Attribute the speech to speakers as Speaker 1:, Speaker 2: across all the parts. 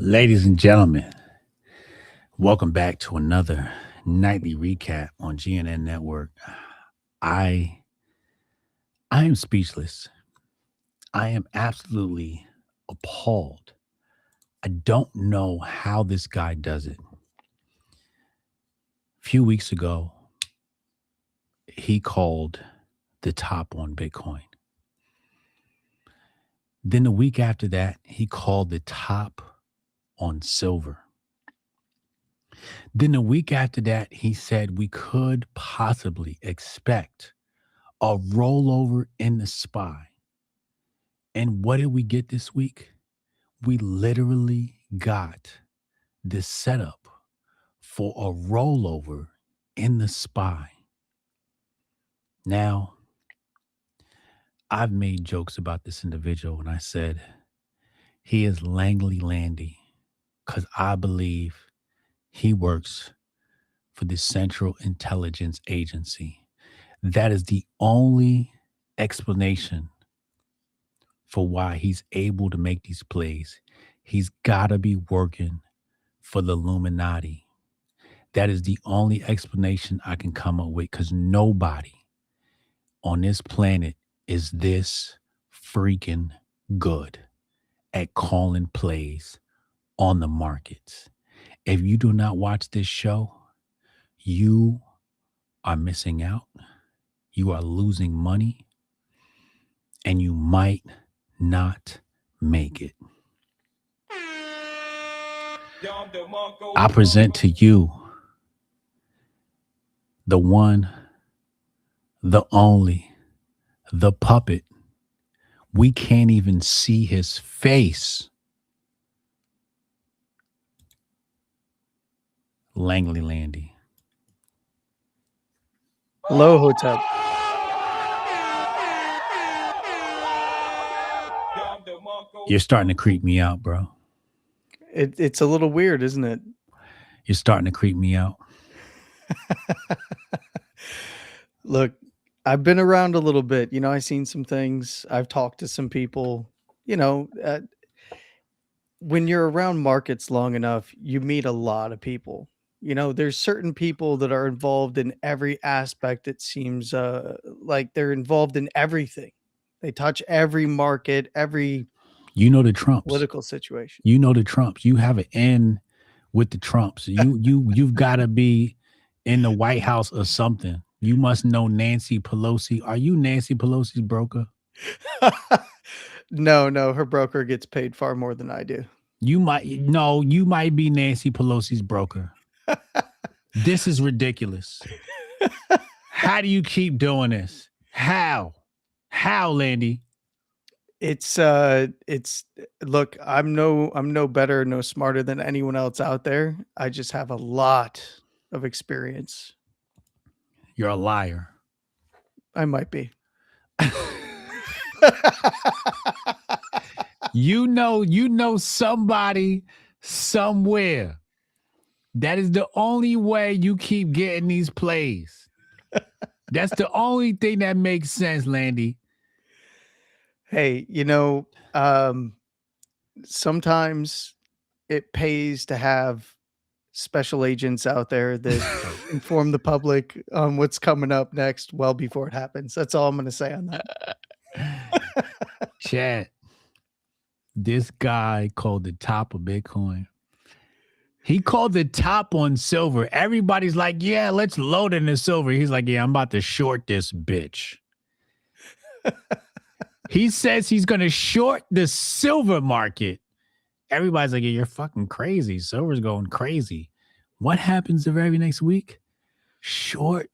Speaker 1: Ladies and gentlemen, welcome back to another nightly recap on GNN Network. I I am speechless. I am absolutely appalled. I don't know how this guy does it. A few weeks ago, he called the top on Bitcoin. Then the week after that, he called the top on silver. Then the week after that, he said we could possibly expect a rollover in the SPY. And what did we get this week? We literally got this setup for a rollover in the SPY. Now, I've made jokes about this individual and I said he is Langley Landy because I believe he works for the Central Intelligence Agency. That is the only explanation for why he's able to make these plays. He's got to be working for the Illuminati. That is the only explanation I can come up with because nobody on this planet is this freaking good at calling plays on the markets. If you do not watch this show, you are missing out. You are losing money and you might not make it. I present to you the one, the only, the puppet. We can't even see his face. Langley Landy.
Speaker 2: Hello, Hotep.
Speaker 1: You're starting to creep me out, bro.
Speaker 2: It's a little weird, isn't it?
Speaker 1: You're starting to creep me out.
Speaker 2: Look, I've been around a little bit. I've seen some things. I've talked to some people. When you're around markets long enough, you meet a lot of people. There's certain people that are involved in every aspect. It seems like they're involved in everything. They touch every market, every
Speaker 1: the Trumps.
Speaker 2: Political situation.
Speaker 1: The Trumps. You have an in with the Trumps. You've got to be in the White House or something. You must know Nancy Pelosi. Are you Nancy Pelosi's broker?
Speaker 2: No, her broker gets paid far more than I do.
Speaker 1: You might be Nancy Pelosi's broker. This is ridiculous. How do you keep doing this? How, Landy?
Speaker 2: It's look, I'm no better, no smarter than anyone else out there. I just have a lot of experience.
Speaker 1: You're a liar.
Speaker 2: I might be.
Speaker 1: You know somebody somewhere. That is the only way you keep getting these plays. That's the only thing that makes sense, Landy.
Speaker 2: Hey, sometimes it pays to have special agents out there that inform the public on what's coming up next well before it happens. That's all I'm going to say on that.
Speaker 1: Chat. This guy called the top of Bitcoin. He called the top on silver. Everybody's like, yeah, let's load in the silver. He's like, yeah, I'm about to short this bitch. He says he's going to short the silver market. Everybody's like, yeah, you're fucking crazy. Silver's going crazy. What happens the very next week? Short.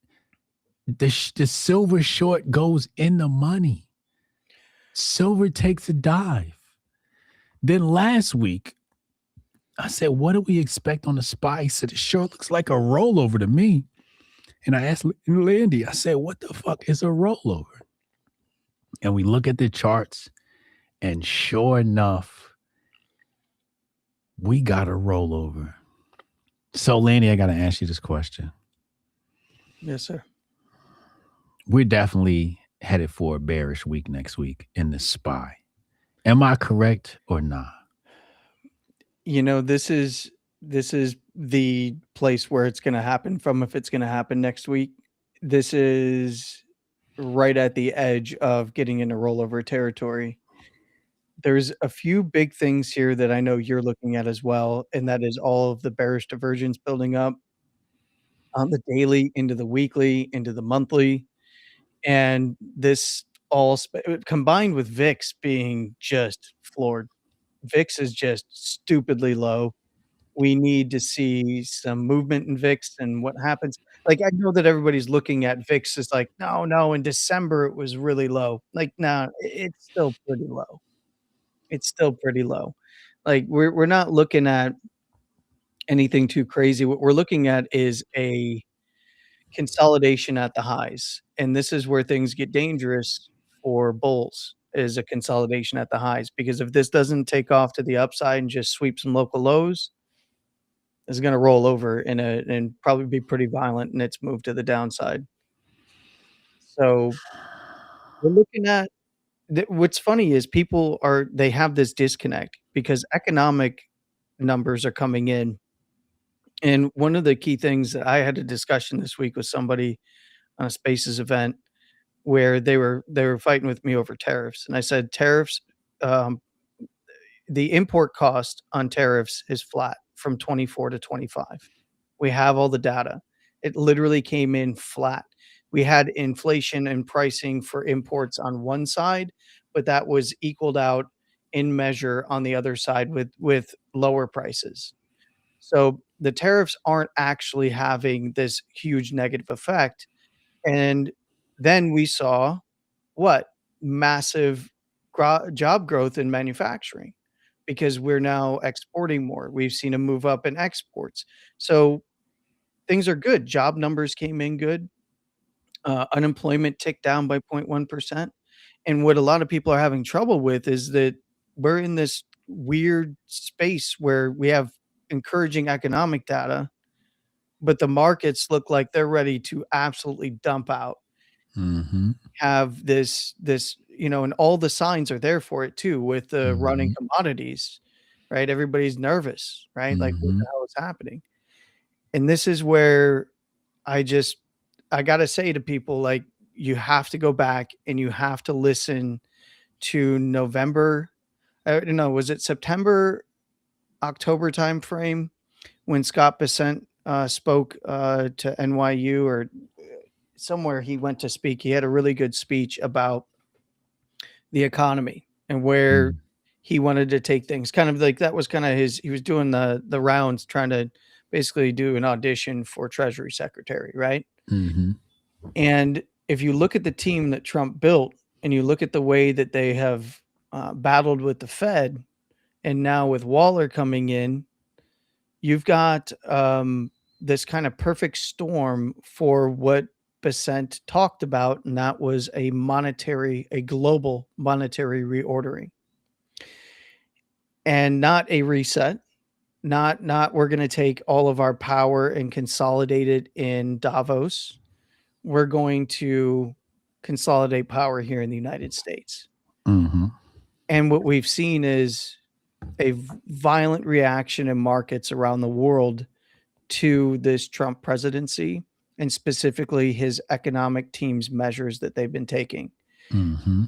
Speaker 1: The silver short goes in the money. Silver takes a dive. Then last week, I said, what do we expect on the SPY? He said, it sure looks like a rollover to me. And I asked Landy, I said, what the fuck is a rollover? And we look at the charts, and sure enough, we got a rollover. So, Landy, I got to ask you this question.
Speaker 2: Yes, sir.
Speaker 1: We're definitely headed for a bearish week next week in the SPY. Am I correct or not?
Speaker 2: This is the place where it's gonna happen from if it's gonna happen next week. This is right at the edge of getting into rollover territory. There's a few big things here that I know you're looking at as well, and that is all of the bearish divergence building up on the daily, into the weekly, into the monthly, and this combined with VIX being just floored. VIX is just stupidly low. We need to see some movement in VIX and what happens. Like, I know that everybody's looking at VIX as like, "No, no, in December it was really low." Like, no, it's still pretty low. It's still pretty low. Like, we're not looking at anything too crazy. What we're looking at is a consolidation at the highs, and this is where things get dangerous for bulls, is a consolidation at the highs, because if this doesn't take off to the upside and just sweep some local lows, it's gonna roll over and probably be pretty violent in its move to the downside. So, we're looking at what's funny is they have this disconnect because economic numbers are coming in, and one of the key things that I had a discussion this week with somebody on a Spaces event where they were fighting with me over tariffs, and I said, "Tariffs, um, the import cost on tariffs is flat from '24 to '25. We have all the data. It literally came in flat. We had inflation and pricing for imports on one side, but that was equaled out in measure on the other side with lower prices. So the tariffs aren't actually having this huge negative effect. And then we saw what? Massive job growth in manufacturing because we're now exporting more. We've seen a move up in exports. So things are good. Job numbers came in good. Unemployment ticked down by 0.1%. And what a lot of people are having trouble with is that we're in this weird space where we have encouraging economic data, but the markets look like they're ready to absolutely dump out.
Speaker 1: Mhm.
Speaker 2: Have this, and all the signs are there for it too with the running
Speaker 1: Mhm.
Speaker 2: commodities, right? Everybody's nervous, right? Like, what the
Speaker 1: Mhm.
Speaker 2: hell is happening? And this is where I just I gotta say to people, like, you have to go back and you have to listen to November. I don't know, was it September, October timeframe when Scott Bessent spoke to NYU or somewhere he went to speak? He had a really good speech about the economy and where
Speaker 1: Mm.
Speaker 2: he wanted to take things. Kind of like that was kind of his he was doing the rounds trying to basically do an audition for Treasury Secretary, right?
Speaker 1: Mhm.
Speaker 2: And if you look at the team that Trump built and you look at the way that they have battled with the Fed, and now with Waller coming in, you've got this kind of perfect storm for what Besant talked about, and that was a global monetary reordering, and not a reset. Not we're going to take all of our power and consolidate it in Davos. We're going to consolidate power here in the United States.
Speaker 1: Mhm.
Speaker 2: And what we've seen is a violent reaction in markets around the world to this Trump presidency and specifically his economic team's measures that they've been taking.
Speaker 1: Mhm.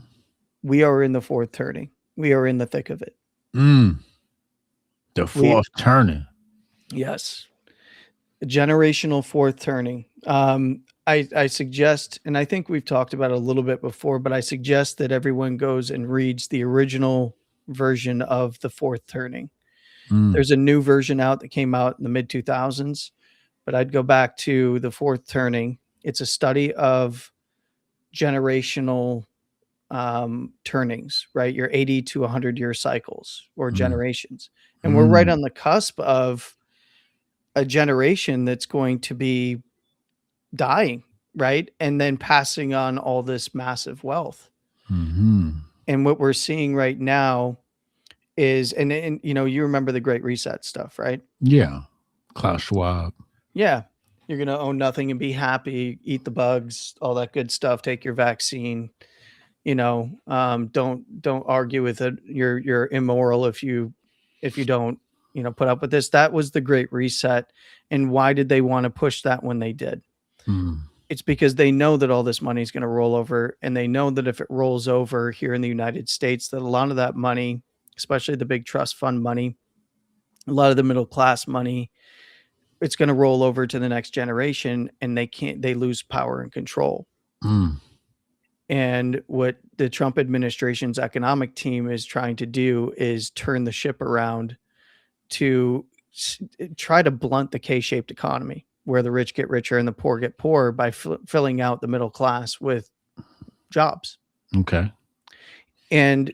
Speaker 2: We are in the fourth turning. We are in the thick of it.
Speaker 1: Mm. The
Speaker 2: We
Speaker 1: fourth turning.
Speaker 2: Yes, generational fourth turning. I suggest, and I think we've talked about it a little bit before, but I suggest that everyone goes and reads the original version of the fourth turning.
Speaker 1: Mm.
Speaker 2: There's a new version out that came out in the mid 2000s, but I'd go back to the fourth turning. It's a study of generational turnings, right? Your 80 to 100-year cycles or
Speaker 1: Mm.
Speaker 2: generations. And we're right
Speaker 1: Mm.
Speaker 2: on the cusp of a generation that's going to be dying, right? And then passing on all this massive wealth.
Speaker 1: Mhm.
Speaker 2: And what we're seeing right now is, and you remember the Great Reset stuff, right?
Speaker 1: Yeah. Klaus Schwab.
Speaker 2: Yeah. You're going to own nothing and be happy, eat the bugs, all that good stuff, take your vaccine, don't argue with it. You're immoral if you don't, put up with this. That was the Great Reset. And why did they want to push that when they did?
Speaker 1: Mm.
Speaker 2: It's because they know that all this money is going to roll over, and they know that if it rolls over here in the United States, that a lot of that money, especially the big trust fund money, a lot of the middle class money, it's going to roll over to the next generation, and they lose power and control.
Speaker 1: Mm.
Speaker 2: And what the Trump administration's economic team is trying to do is turn the ship around to try to blunt the K-shaped economy, where the rich get richer and the poor get poorer by filling out the middle class with jobs.
Speaker 1: Okay.
Speaker 2: And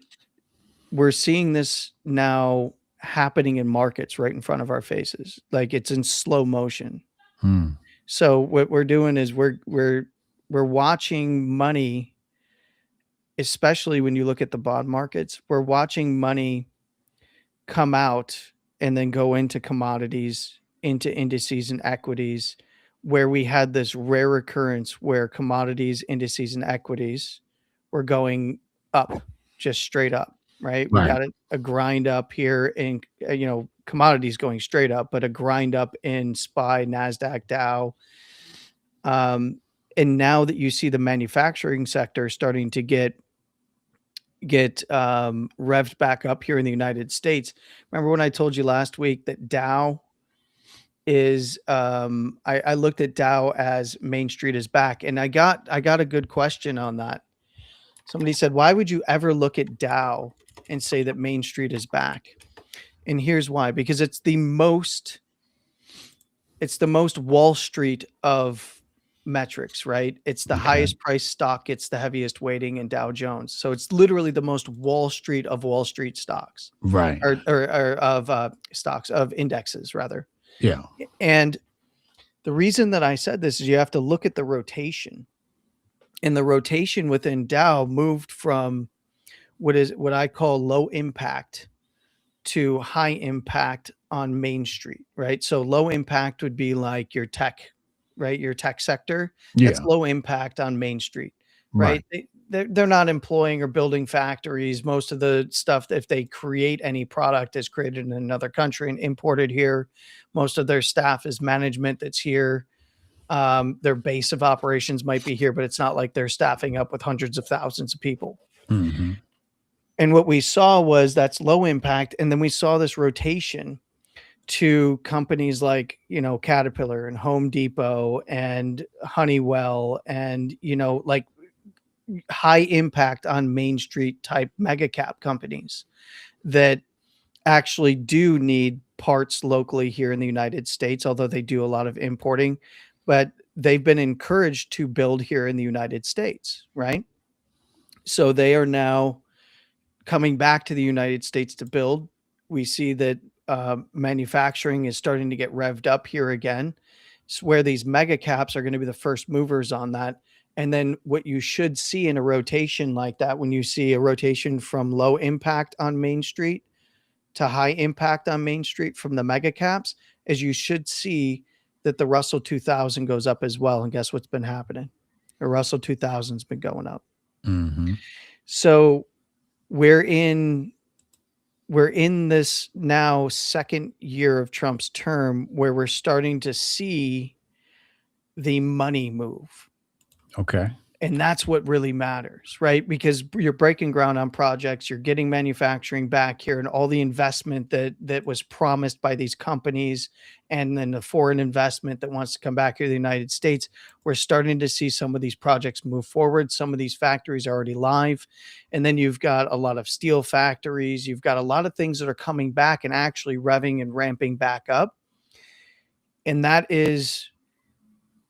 Speaker 2: we're seeing this now happening in markets right in front of our faces. Like, it's in slow motion.
Speaker 1: Mm.
Speaker 2: So what we're doing is we're watching money, especially when you look at the bond markets, we're watching money come out and then go into commodities, into indices and equities, where we had this rare occurrence where commodities, indices, and equities were going up, just straight up, right? We
Speaker 1: Right.
Speaker 2: got a grind up here in, commodities going straight up, but a grind up in SPY, NASDAQ, Dow. And now that you see the manufacturing sector starting to get revved back up here in the United States. Remember when I told you last week that Dow is I looked at Dow as Main Street is back, and I got a good question on that. Somebody said, why would you ever look at Dow and say that Main Street is back? And here's why: because it's the most Wall Street of metrics, right? It's the
Speaker 1: Okay.
Speaker 2: highest price stock, it's the heaviest weighting in Dow Jones. So it's literally the most Wall Street of Wall Street stocks,
Speaker 1: Right.
Speaker 2: or of stocks, of indexes rather.
Speaker 1: Yeah.
Speaker 2: And the reason that I said this is you have to look at the rotation. And the rotation within Dow moved from what I call low impact to high impact on Main Street, right? So low impact would be like your tech, right? Your tech sector. That's
Speaker 1: Yeah.
Speaker 2: low impact on Main Street,
Speaker 1: Right.
Speaker 2: right? They're not employing or building factories. Most of the stuff, if they create any product, is created in another country and imported here. Most of their staff is management that's here. Their base of operations might be here, but it's not like they're staffing up with hundreds of thousands of people.
Speaker 1: Mm-hmm.
Speaker 2: And what we saw was that's low impact. And then we saw this rotation to companies like, Caterpillar and Home Depot and Honeywell and, like high impact on Main Street type mega cap companies that actually do need parts locally here in the United States, although they do a lot of importing, but they've been encouraged to build here in the United States, right? So they are now coming back to the United States to build. We see that manufacturing is starting to get revved up here again. It's where these mega caps are going to be the first movers on that. And then what you should see in a rotation like that, when you see a rotation from low impact on Main Street to high impact on Main Street from the mega caps, is you should see that the Russell 2000 goes up as well. And guess what's been happening? The Russell 2000's been going up.
Speaker 1: Mm-hmm.
Speaker 2: So we're in this now second year of Trump's term where we're starting to see the money move.
Speaker 1: Okay.
Speaker 2: And that's what really matters, right? Because you're breaking ground on projects, you're getting manufacturing back here, and all the investment that was promised by these companies, and then the foreign investment that wants to come back here to the United States. We're starting to see some of these projects move forward. Some of these factories are already live. And then you've got a lot of steel factories. You've got a lot of things that are coming back and actually revving and ramping back up. And that is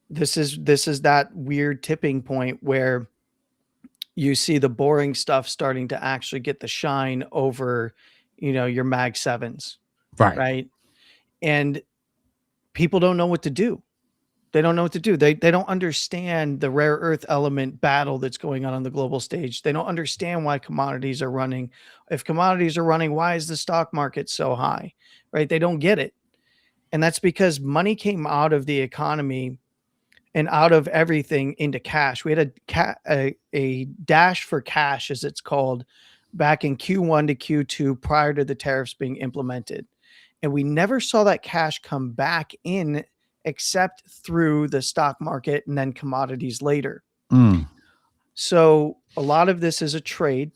Speaker 2: this is that weird tipping point where you see the boring stuff starting to actually get the shine over, your Mag 7s,
Speaker 1: Right.
Speaker 2: right? And people don't know what to do. They don't know what to do. They don't understand the rare earth element battle that's going on the global stage. They don't understand why commodities are running. If commodities are running, why is the stock market so high? Right? They don't get it. And that's because money came out of the economy and out of everything into cash. We had a dash for cash, as it's called, back in Q1 to Q2 prior to the tariffs being implemented. and we never saw that cash come back in except through the stock market and then commodities later.
Speaker 1: Mm.
Speaker 2: So a lot of this is a trade,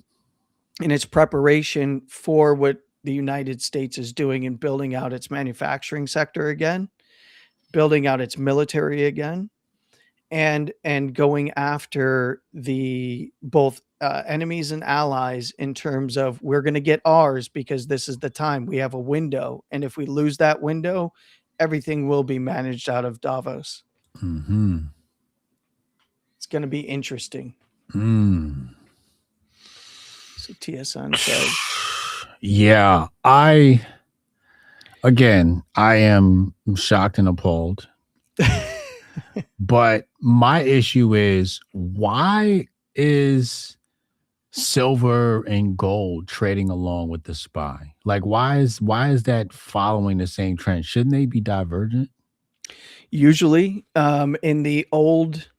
Speaker 2: and it's preparation for what the United States is doing in building out its manufacturing sector again, building out its military again, and going after the both enemies and allies in terms of we're going to get ours because this is the time we have a window, and if we lose that window, everything will be managed out of Davos.
Speaker 1: Mhm.
Speaker 2: It's going to be interesting.
Speaker 1: Mm.
Speaker 2: So TSN says,
Speaker 1: Yeah, I am shocked and appalled. But my issue is, why is silver and gold trading along with the SPY? Like, why is that following the same trend? Shouldn't they be divergent?
Speaker 2: usually in the old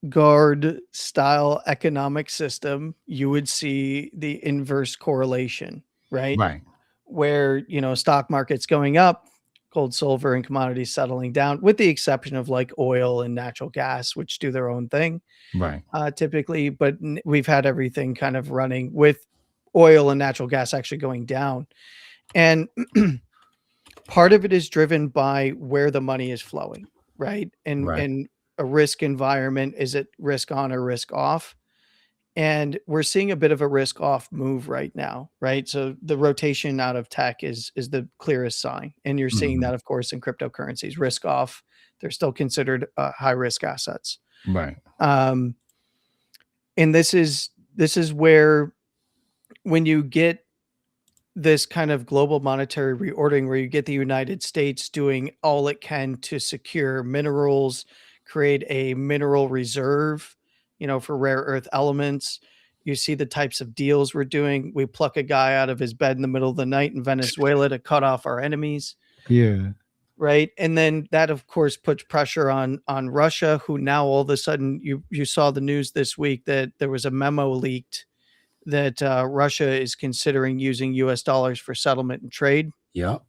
Speaker 2: guard style economic system, you would see the inverse correlation, right?
Speaker 1: Right,
Speaker 2: Where, stock market's going up, gold, silver, and commodities settling down, with the exception of like oil and natural gas, which do their own thing
Speaker 1: right.
Speaker 2: typically. But we've had everything kind of running with oil and natural gas actually going down. And part of it is driven by where the money is flowing, right?
Speaker 1: Right.
Speaker 2: And a risk environment, is it risk on or risk off? And we're seeing a bit of a risk off move right now, right? So the rotation out of tech is the clearest sign, and you're seeing
Speaker 1: Mhm.
Speaker 2: that, of course, in cryptocurrencies. Risk off, they're still considered high risk assets.
Speaker 1: Right.
Speaker 2: Um, and this is where, when you get this kind of global monetary reordering, where you get the United States doing all it can to secure minerals, create a mineral reserve, for rare earth elements. You see the types of deals we're doing. We pluck a guy out of his bed in the middle of the night in Venezuela to cut off our enemies,
Speaker 1: Yeah.
Speaker 2: right? And then that, of course, puts pressure on Russia, who now all of a sudden, you saw the news this week that there was a memo leaked that Russia is considering using US dollars for settlement and trade.
Speaker 1: Yep.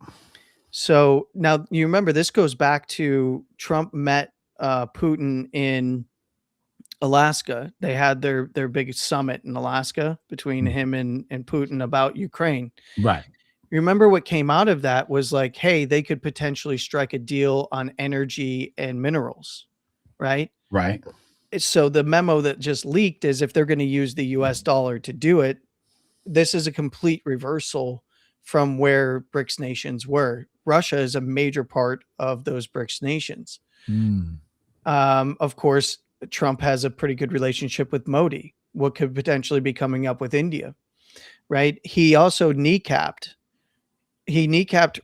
Speaker 2: So now you remember, this goes back to Trump met Putin in Alaska. They had their big summit in Alaska between
Speaker 1: Mm.
Speaker 2: him and Putin about Ukraine.
Speaker 1: Right.
Speaker 2: You remember what came out of that was like, hey, they could potentially strike a deal on energy and minerals, right?
Speaker 1: Right.
Speaker 2: So the memo that just leaked is, if they're going to use the US dollar to do it, this is a complete reversal from where BRICS nations were. Russia is a major part of those BRICS nations.
Speaker 1: Mm.
Speaker 2: Of course, Trump has a pretty good relationship with Modi. What could potentially be coming up with India, right? He also kneecapped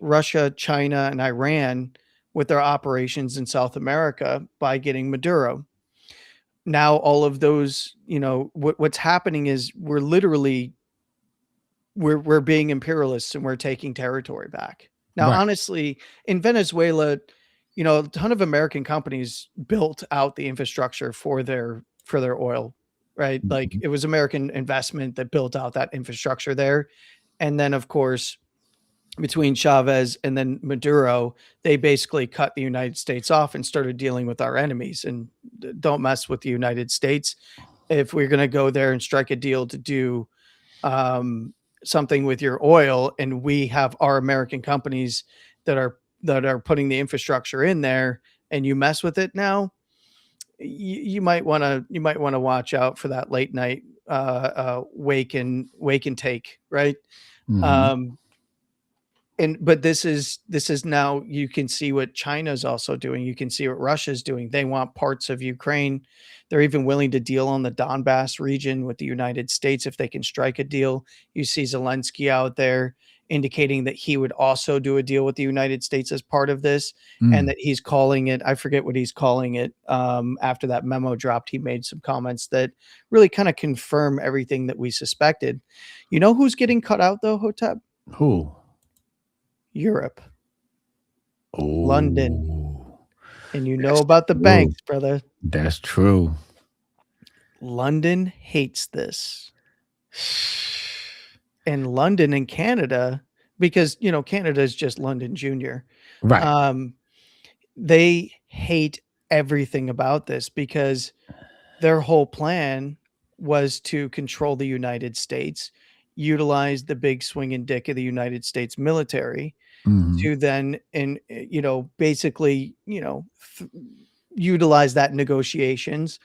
Speaker 2: Russia, China, and Iran with their operations in South America by getting Maduro. Now, all of those, what's happening is we're being imperialists, and we're taking territory back. Now,
Speaker 1: Right.
Speaker 2: honestly, in Venezuela, a ton of American companies built out the infrastructure for their oil, right? Like,
Speaker 1: Mhm.
Speaker 2: it was American investment that built out that infrastructure there. And then, of course, between Chavez and then Maduro, they basically cut the United States off and started dealing with our enemies. And don't mess with the United States. If we're going to go there and strike a deal to do um, something with your oil, and we have our American companies that are putting the infrastructure in there, and you mess with it now, you might want to watch out for that late night wake and take, right?
Speaker 1: Mhm.
Speaker 2: Um, but this is now, you can see what China's also doing. You can see what Russia's doing. They want parts of Ukraine. They're even willing to deal on the Donbass region with the United States if they can strike a deal. You see Zelensky out there indicating that he would also do a deal with the United States as part of this, and
Speaker 1: Mm.
Speaker 2: that he's calling it, I forget what he's calling it. After that memo dropped, he made some comments that really kind of confirm everything that we suspected. You know who's getting cut out though, Hotep?
Speaker 1: Who?
Speaker 2: Europe. London.
Speaker 1: Oh,
Speaker 2: And you know
Speaker 1: that's
Speaker 2: about the
Speaker 1: true.
Speaker 2: banks, brother.
Speaker 1: That's true.
Speaker 2: London hates this. And London and Canada because, Canada is just London Junior.
Speaker 1: Right.
Speaker 2: Um, they hate everything about this because their whole plan was to control the United States, utilize the big swinging dick of the United States military
Speaker 1: Mhm.
Speaker 2: to then, basically, utilize that in negotiations,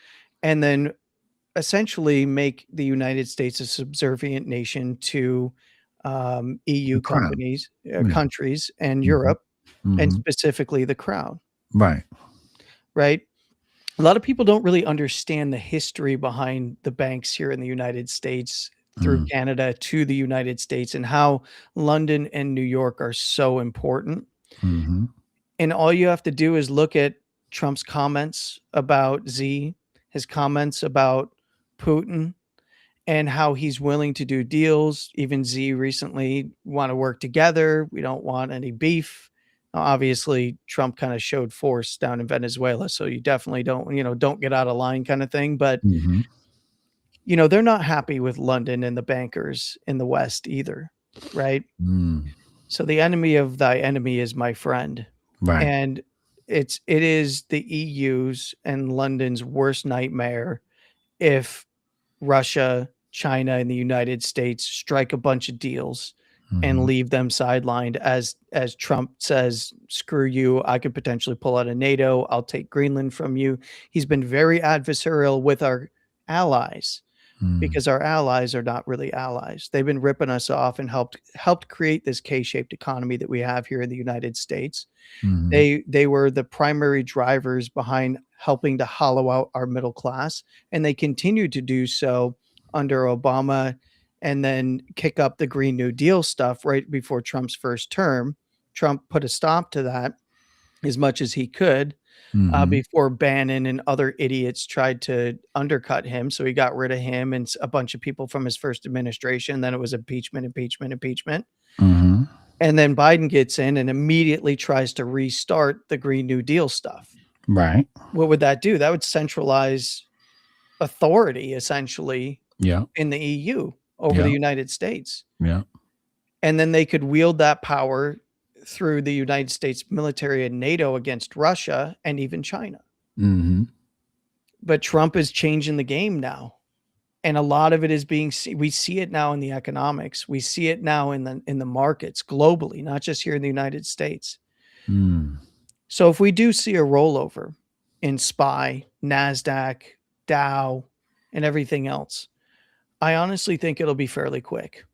Speaker 2: and then essentially make the United States a subservient nation to
Speaker 1: The
Speaker 2: EU
Speaker 1: crown.
Speaker 2: companies,
Speaker 1: Yeah.
Speaker 2: countries, and
Speaker 1: Mhm.
Speaker 2: Europe, and
Speaker 1: Mhm.
Speaker 2: specifically the crown,
Speaker 1: Right.
Speaker 2: right? A lot of people don't really understand the history behind the banks here in the United States through
Speaker 1: Mm.
Speaker 2: Canada to the United States and how London and New York are so important.
Speaker 1: Mhm.
Speaker 2: And all you have to do is look at Trump's comments about Z, his comments about Putin, and how he's willing to do deals. Even Z recently want to work together. We don't want any beef. Now, obviously, Trump kind of showed force down in Venezuela, so you definitely don't get out of line kind of thing. But
Speaker 1: Mhm.
Speaker 2: they're not happy with London and the bankers in the West either, right?
Speaker 1: Mm.
Speaker 2: So the enemy of thy enemy is my friend.
Speaker 1: Right.
Speaker 2: And it is the EU's and London's worst nightmare if Russia, China, and the United States strike a bunch of deals and
Speaker 1: Mhm.
Speaker 2: leave them sidelined as Trump says, "Screw you, I could potentially pull out of NATO, I'll take Greenland from you." He's been very adversarial with our allies
Speaker 1: Mm.
Speaker 2: because our allies are not really allies. They've been ripping us off and helped create this K-shaped economy that we have here in the United States.
Speaker 1: Mhm.
Speaker 2: They were the primary drivers behind helping to hollow out our middle class, and they continue to do so under Obama, and then kick up the Green New Deal stuff right before Trump's first term. Trump put a stop to that as much as he could,
Speaker 1: Mhm.
Speaker 2: before Bannon and other idiots tried to undercut him, so he got rid of him and a bunch of people from his first administration. Then it was impeachment, impeachment, impeachment.
Speaker 1: Mhm.
Speaker 2: And then Biden gets in and immediately tries to restart the Green New Deal stuff.
Speaker 1: Right.
Speaker 2: What would that do? That would centralize authority essentially
Speaker 1: Yeah.
Speaker 2: in the EU over the
Speaker 1: Yeah.
Speaker 2: United States.
Speaker 1: Yeah.
Speaker 2: And then they could wield that power through the United States military and NATO against Russia and even China.
Speaker 1: Mhm.
Speaker 2: But Trump is changing the game now. And a lot of it is we see it now in the economics. We see it now in the markets globally, not just here in the United States.
Speaker 1: Mm.
Speaker 2: So if we do see a rollover in SPY, NASDAQ, Dow, and everything else, I honestly think it'll be fairly quick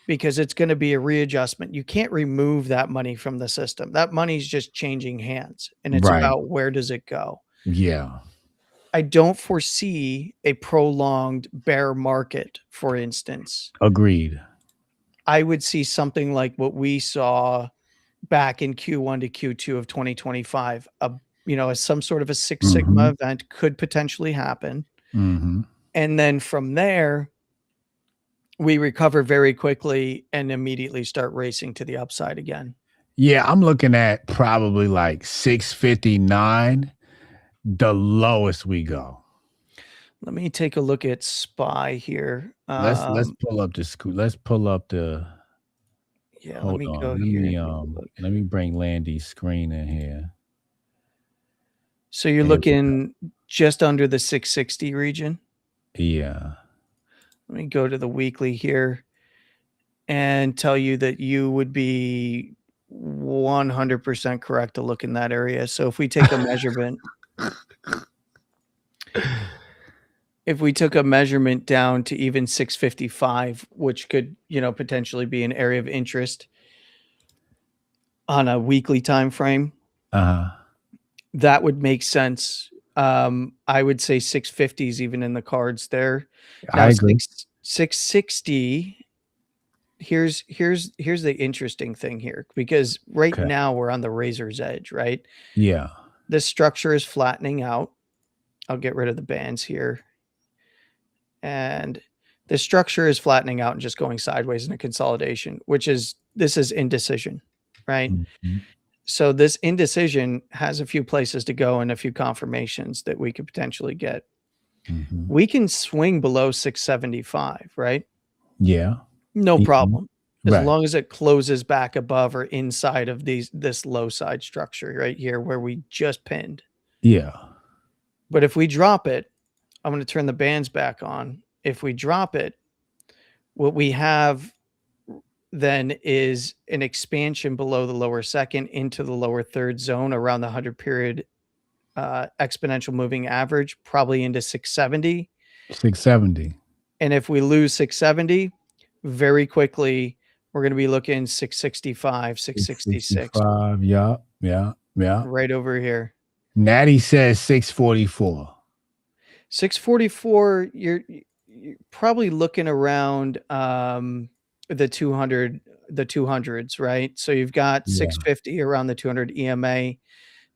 Speaker 2: because it's going to be a readjustment. You can't remove that money from the system. That money's just changing hands, and it's
Speaker 1: Right.
Speaker 2: about where does it go.
Speaker 1: Yeah.
Speaker 2: I don't foresee a prolonged bear market, for instance.
Speaker 1: Agreed.
Speaker 2: I would see something like what we saw back in Q1 to Q2 of 2025. As some sort of a Six Sigma
Speaker 1: Mhm.
Speaker 2: event could potentially happen.
Speaker 1: Mhm.
Speaker 2: And then from there, we recover very quickly and immediately start racing to the upside again.
Speaker 1: Yeah, I'm looking at probably like 659, the lowest we go.
Speaker 2: Let me take a look at SPY here.
Speaker 1: Let's pull up the let's pull up the
Speaker 2: Yeah, let
Speaker 1: hold
Speaker 2: me
Speaker 1: on.
Speaker 2: go here and take a look.
Speaker 1: Let me bring Landy's screen in here.
Speaker 2: So you're
Speaker 1: There we go.
Speaker 2: looking just under the 660 region.
Speaker 1: Yeah.
Speaker 2: Let me go to the weekly here and tell you that you would be 100% correct to look in that area. So if we took a measurement down to even 655, which could, potentially be an area of interest on a weekly time frame,
Speaker 1: Uh-huh.
Speaker 2: that would make sense. I would say 650 is even in the cards there.
Speaker 1: I
Speaker 2: Now
Speaker 1: agree.
Speaker 2: 660, here's the interesting thing here, because right
Speaker 1: Okay.
Speaker 2: now we're on the razor's edge, right?
Speaker 1: Yeah.
Speaker 2: This structure is flattening out. I'll get rid of the bands here. And the structure is flattening out and just going sideways in a consolidation, this is indecision, right?
Speaker 1: Mhm.
Speaker 2: So this indecision has a few places to go and a few confirmations that we could potentially get.
Speaker 1: Mhm.
Speaker 2: We can swing below 675, right?
Speaker 1: Yeah.
Speaker 2: No
Speaker 1: Easily.
Speaker 2: problem. as
Speaker 1: Right.
Speaker 2: long as it closes back above or inside of this low side structure right here where we just pinned.
Speaker 1: Yeah.
Speaker 2: But if we drop it, I'm going to turn the bands back on. If we drop it, what we have then is an expansion below the lower second into the lower third zone around the 100 period exponential moving average, probably into 670.
Speaker 1: 670.
Speaker 2: And if we lose 670, very quickly, we're going to be looking 665, 666,
Speaker 1: 665. Yeah. Yeah. Yeah.
Speaker 2: right over here.
Speaker 1: Natty says 644.
Speaker 2: 644, you're probably looking around the 200s, right? So you've got
Speaker 1: Yeah.
Speaker 2: 650 around the 200 EMA.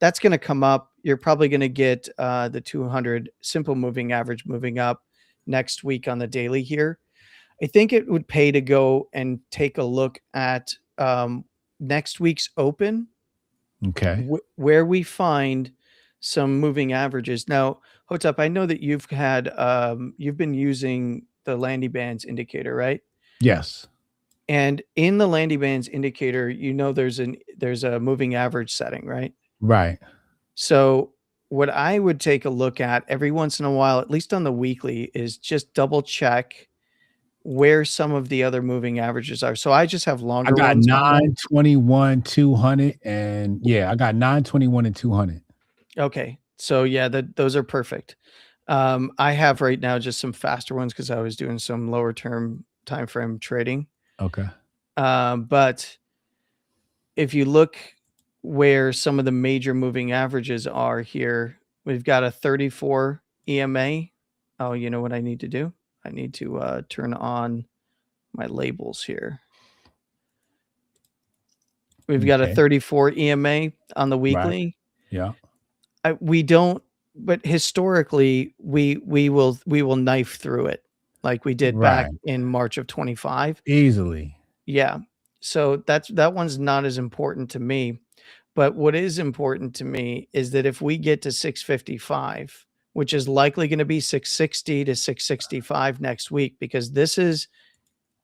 Speaker 2: That's going to come up. You're probably going to get the 200 simple moving average moving up next week on the daily here. I think it would pay to go and take a look at next week's open,
Speaker 1: Okay.
Speaker 2: where we find some moving averages. Now, Hotep, I know that you've been using the Landy Bands indicator, right?
Speaker 1: Yes.
Speaker 2: And in the Landy Bands indicator, there's a moving average setting, right?
Speaker 1: Right.
Speaker 2: So what I would take a look at every once in a while, at least on the weekly, is just double check where some of the other moving averages are. So I just have
Speaker 1: I
Speaker 2: longer
Speaker 1: got
Speaker 2: ones on there.
Speaker 1: 921, 200. And yeah, I got 921 and 200.
Speaker 2: Okay. So yeah, those are perfect. I have right now just some faster ones because I was doing some lower term time frame trading.
Speaker 1: Okay.
Speaker 2: But if you look where some of the major moving averages are here, we've got a 34 EMA. Oh, you know what I need to do? I need to turn on my labels here. We've got a
Speaker 1: Okay.
Speaker 2: 34 EMA on the
Speaker 1: Right.
Speaker 2: weekly.
Speaker 1: Yeah.
Speaker 2: We don't, but historically we will knife through it like we did back
Speaker 1: Right.
Speaker 2: in March of 25.
Speaker 1: Easily.
Speaker 2: Yeah. So that one's not as important to me. But what is important to me is that if we get to 655, which is likely going to be 660 to 665 next week, because this is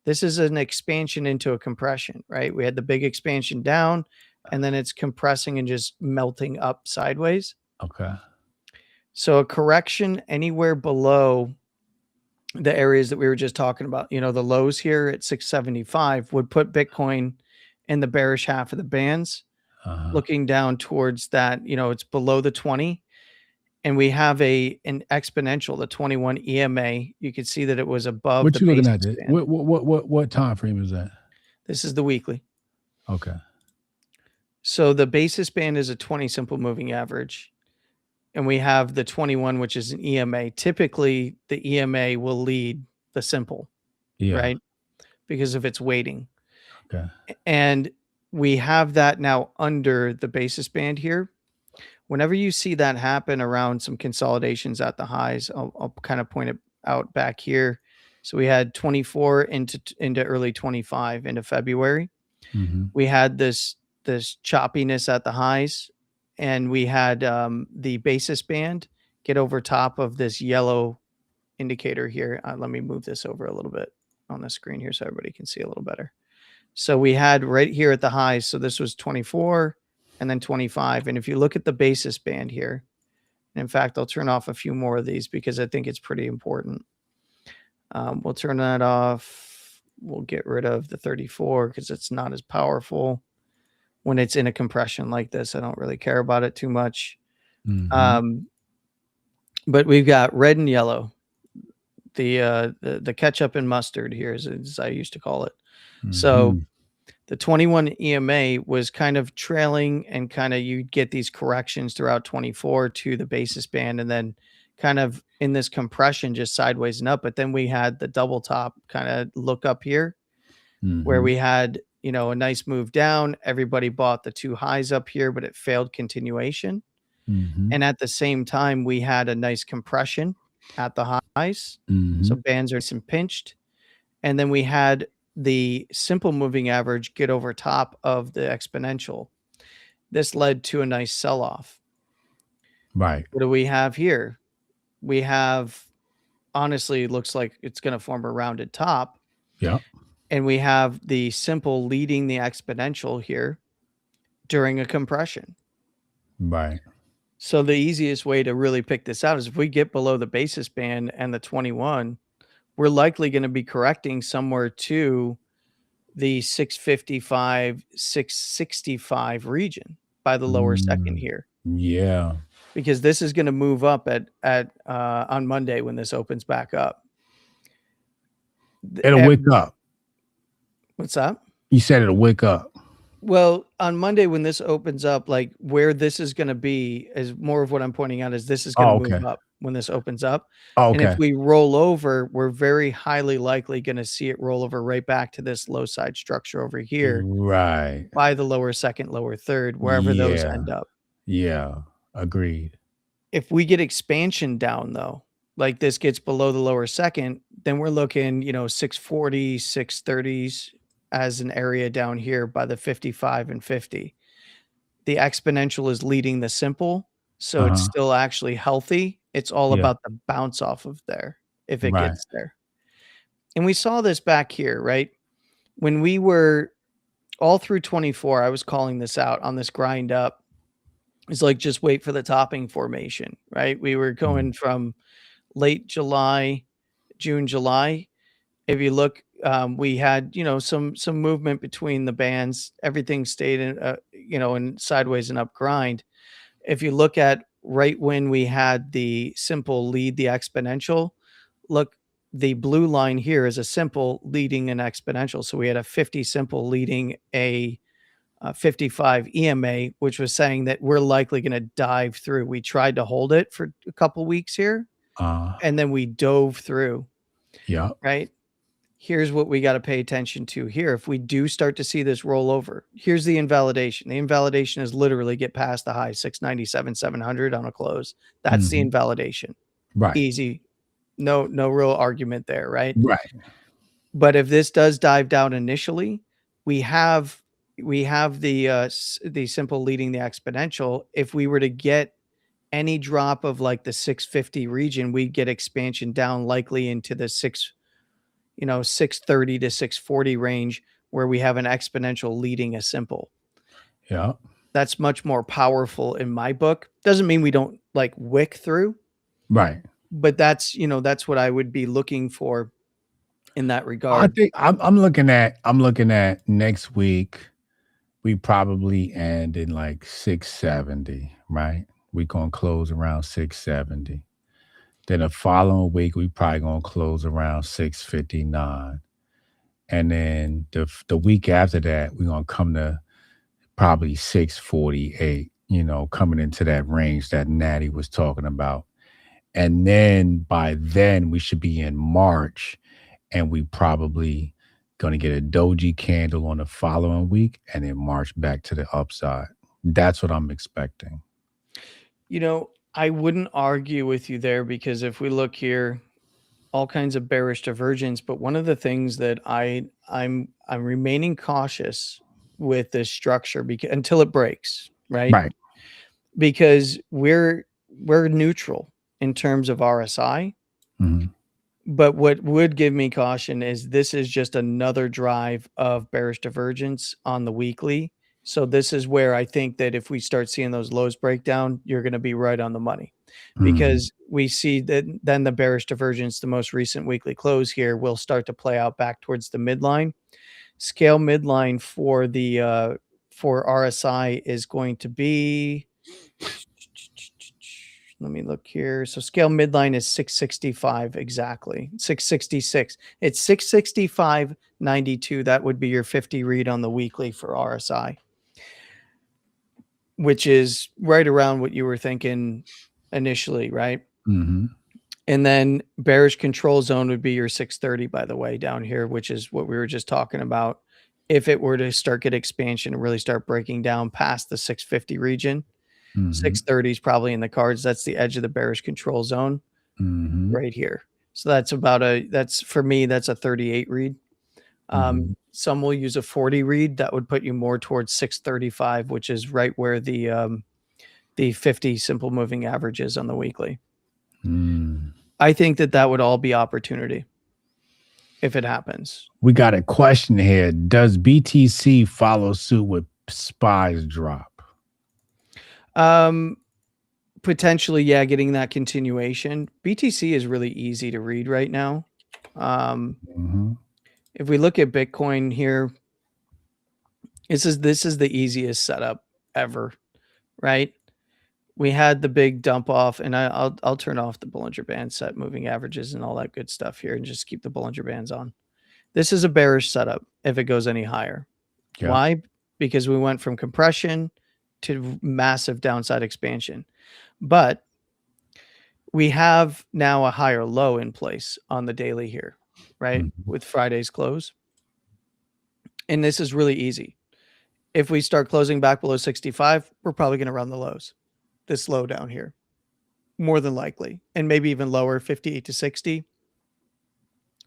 Speaker 2: an expansion into a compression, right? We had the big expansion down and then it's compressing and just melting up sideways.
Speaker 1: Okay.
Speaker 2: So a correction anywhere below the areas that we were just talking about, the lows here at 675 would put Bitcoin in the bearish half of the bands,
Speaker 1: Uh-huh.
Speaker 2: looking down towards that, it's below the 20. And we have an exponential, the 21 EMA. You can see that it was above
Speaker 1: What
Speaker 2: the
Speaker 1: you looking at?
Speaker 2: basis band.
Speaker 1: What time frame is that?
Speaker 2: This is the weekly.
Speaker 1: Okay.
Speaker 2: So the basis band is a 20 simple moving average. And we have the 21, which is an EMA. Typically, the EMA will lead the simple,
Speaker 1: Yeah.
Speaker 2: right? Because of its weighting.
Speaker 1: Okay.
Speaker 2: And we have that now under the basis band here. Whenever you see that happen around some consolidations at the highs, I'll kind of point it out back here. So we had 24 into early 25 into February.
Speaker 1: Mm-hmm.
Speaker 2: We had this choppiness at the highs, and we had the basis band get over top of this yellow indicator here. Let me move this over a little bit on the screen here so everybody can see a little better. So we had right here at the highs. So this was 24 and then 25. And if you look at the basis band here, and in fact, I'll turn off a few more of these because I think it's pretty important. We'll turn that off. We'll get rid of the 34 because it's not as powerful when it's in a compression like this. I don't really care about it too much.
Speaker 1: Mm-hmm.
Speaker 2: But we've got red and yellow, the ketchup and mustard here, as I used to call it.
Speaker 1: Mm-hmm.
Speaker 2: So the 21 EMA was kind of trailing, and kind of you'd get these corrections throughout 24 to the basis band, and then kind of in this compression just sideways and up. But then we had the double top kind of look up here, where we had a nice move down. Everybody bought the two highs up here, but it failed continuation.
Speaker 1: Mm-hmm.
Speaker 2: And at the same time, we had a nice compression at the highs.
Speaker 1: Mm-hmm.
Speaker 2: So bands are nice and pinched. And then we had the simple moving average get over top of the exponential. This led to a nice sell-off.
Speaker 1: Right.
Speaker 2: What do we have here? We have, honestly, it looks like it's going to form a rounded top.
Speaker 1: Yeah.
Speaker 2: and we have the simple leading the exponential here during a compression.
Speaker 1: Right.
Speaker 2: So the easiest way to really pick this out is if we get below the basis band and the 21, we're likely going to be correcting somewhere to the 655, 665 region by the lower second
Speaker 1: Mm,
Speaker 2: here,
Speaker 1: yeah.
Speaker 2: because this is going to move up at on Monday when this opens back up.
Speaker 1: It'll
Speaker 2: At,
Speaker 1: wake up.
Speaker 2: what's that?
Speaker 1: You said it'll wake up.
Speaker 2: Well, on Monday when this opens up, like where this is going to be is more of what I'm pointing out is this is going to
Speaker 1: Oh,
Speaker 2: move
Speaker 1: okay.
Speaker 2: up when this opens up.
Speaker 1: Oh,
Speaker 2: And if
Speaker 1: okay.
Speaker 2: we roll over, we're very highly likely going to see it roll over right back to this low side structure over here
Speaker 1: Right.
Speaker 2: by the lower second, lower third, wherever those
Speaker 1: Yeah.
Speaker 2: end up.
Speaker 1: Yeah. Agreed.
Speaker 2: If we get expansion down though, like this gets below the lower second, then we're looking, 640, 630s as an area down here by the 55 and 50. The exponential is leading the simple, so it's
Speaker 1: Uh-huh.
Speaker 2: still actually healthy. It's all
Speaker 1: Yeah.
Speaker 2: about the bounce off of there if it
Speaker 1: Right.
Speaker 2: gets there. And we saw this back here, right? When we were all through 24, I was calling this out on this grind up. It's like just wait for the topping formation, right? We were
Speaker 1: Mm.
Speaker 2: going from late July, June, July. If you look, we had some movement between the bands. Everything stayed in sideways and up grind. If you look at right when we had the simple lead the exponential, look, the blue line here is a simple leading an exponential. So we had a 50 simple leading a 55 EMA, which was saying that we're likely going to dive through. We tried to hold it for a couple weeks here,
Speaker 1: Uh,
Speaker 2: and then we dove through,
Speaker 1: yeah.
Speaker 2: right? Here's what we got to pay attention to here. If we do start to see this roll over, here's the invalidation. The invalidation is literally get past the high 697, 700 on a close. That's the
Speaker 1: Mhm.
Speaker 2: invalidation.
Speaker 1: Right.
Speaker 2: Easy. No real argument there, right?
Speaker 1: Right.
Speaker 2: But if this does dive down initially, we have the simple leading the exponential. If we were to get any drop of like the 650 region, we'd get expansion down likely into the 630 to 640 range where we have an exponential leading a simple.
Speaker 1: Yeah.
Speaker 2: That's much more powerful in my book. Doesn't mean we don't like wick through,
Speaker 1: Right.
Speaker 2: but that's what I would be looking for in that
Speaker 1: I
Speaker 2: regard.
Speaker 1: think I'm looking at next week. We probably end in like 670, right? We gonna close around 670. Then the following week we probably gonna close around 659. And then the week after that, we're gonna come to probably 648, coming into that range that Natty was talking about. And then by then we should be in March and we probably gonna get a doji candle on the following week and then march back to the upside. That's what I'm expecting.
Speaker 2: I wouldn't argue with you there because if we look here, all kinds of bearish divergence, but one of the things that I'm remaining cautious with this structure because until it breaks, right?
Speaker 1: Right.
Speaker 2: Because we're neutral in terms of RSI.
Speaker 1: Mhm.
Speaker 2: But what would give me caution is this is just another drive of bearish divergence on the weekly. So this is where I think that if we start seeing those lows break down, you're going to be right on the money
Speaker 1: Mhm.
Speaker 2: because we see that then the bearish divergence, the most recent weekly close here, will start to play out back towards the midline. Scale midline for the for RSI is going to be, let me look here. So scale midline is 665 exactly. 666. It's 665.92. That would be your 50 read on the weekly for RSI, which is right around what you were thinking initially, right?
Speaker 1: Mhm.
Speaker 2: And then bearish control zone would be your 630, by the way, down here, which is what we were just talking about. If it were to start get expansion and really start breaking down past the 650 region,
Speaker 1: Mhm.
Speaker 2: 630 is probably in the cards. That's the edge of the bearish control zone
Speaker 1: Mhm.
Speaker 2: right here. So that's for me, that's a 38 read.
Speaker 1: Mhm.
Speaker 2: Some will use a 40 read. That would put you more towards 635, which is right where the 50 simple moving average is on the weekly.
Speaker 1: Mm.
Speaker 2: I think that would all be opportunity. if it happens.
Speaker 1: We got a question here. Does BTC follow suit with SPY's drop?
Speaker 2: Um, Potentially, yeah, getting that continuation. BTC is really easy to read right now. Um,
Speaker 1: Mm-hmm.
Speaker 2: if we look at Bitcoin here, this is the easiest setup ever, right? We had the big dump off, and I'll turn off the Bollinger Band, set moving averages and all that good stuff here, and just keep the Bollinger Bands on. This is a bearish setup if it goes any higher.
Speaker 1: Yep.
Speaker 2: Why? Because we went from compression to massive downside expansion. But we have now a higher low in place on the daily here, right?
Speaker 1: Mm-hmm.
Speaker 2: With Friday's close. And this is really easy. If we start closing back below 65, we're probably going to run the lows, this low down here, more than likely, and maybe even lower, 58 to 60.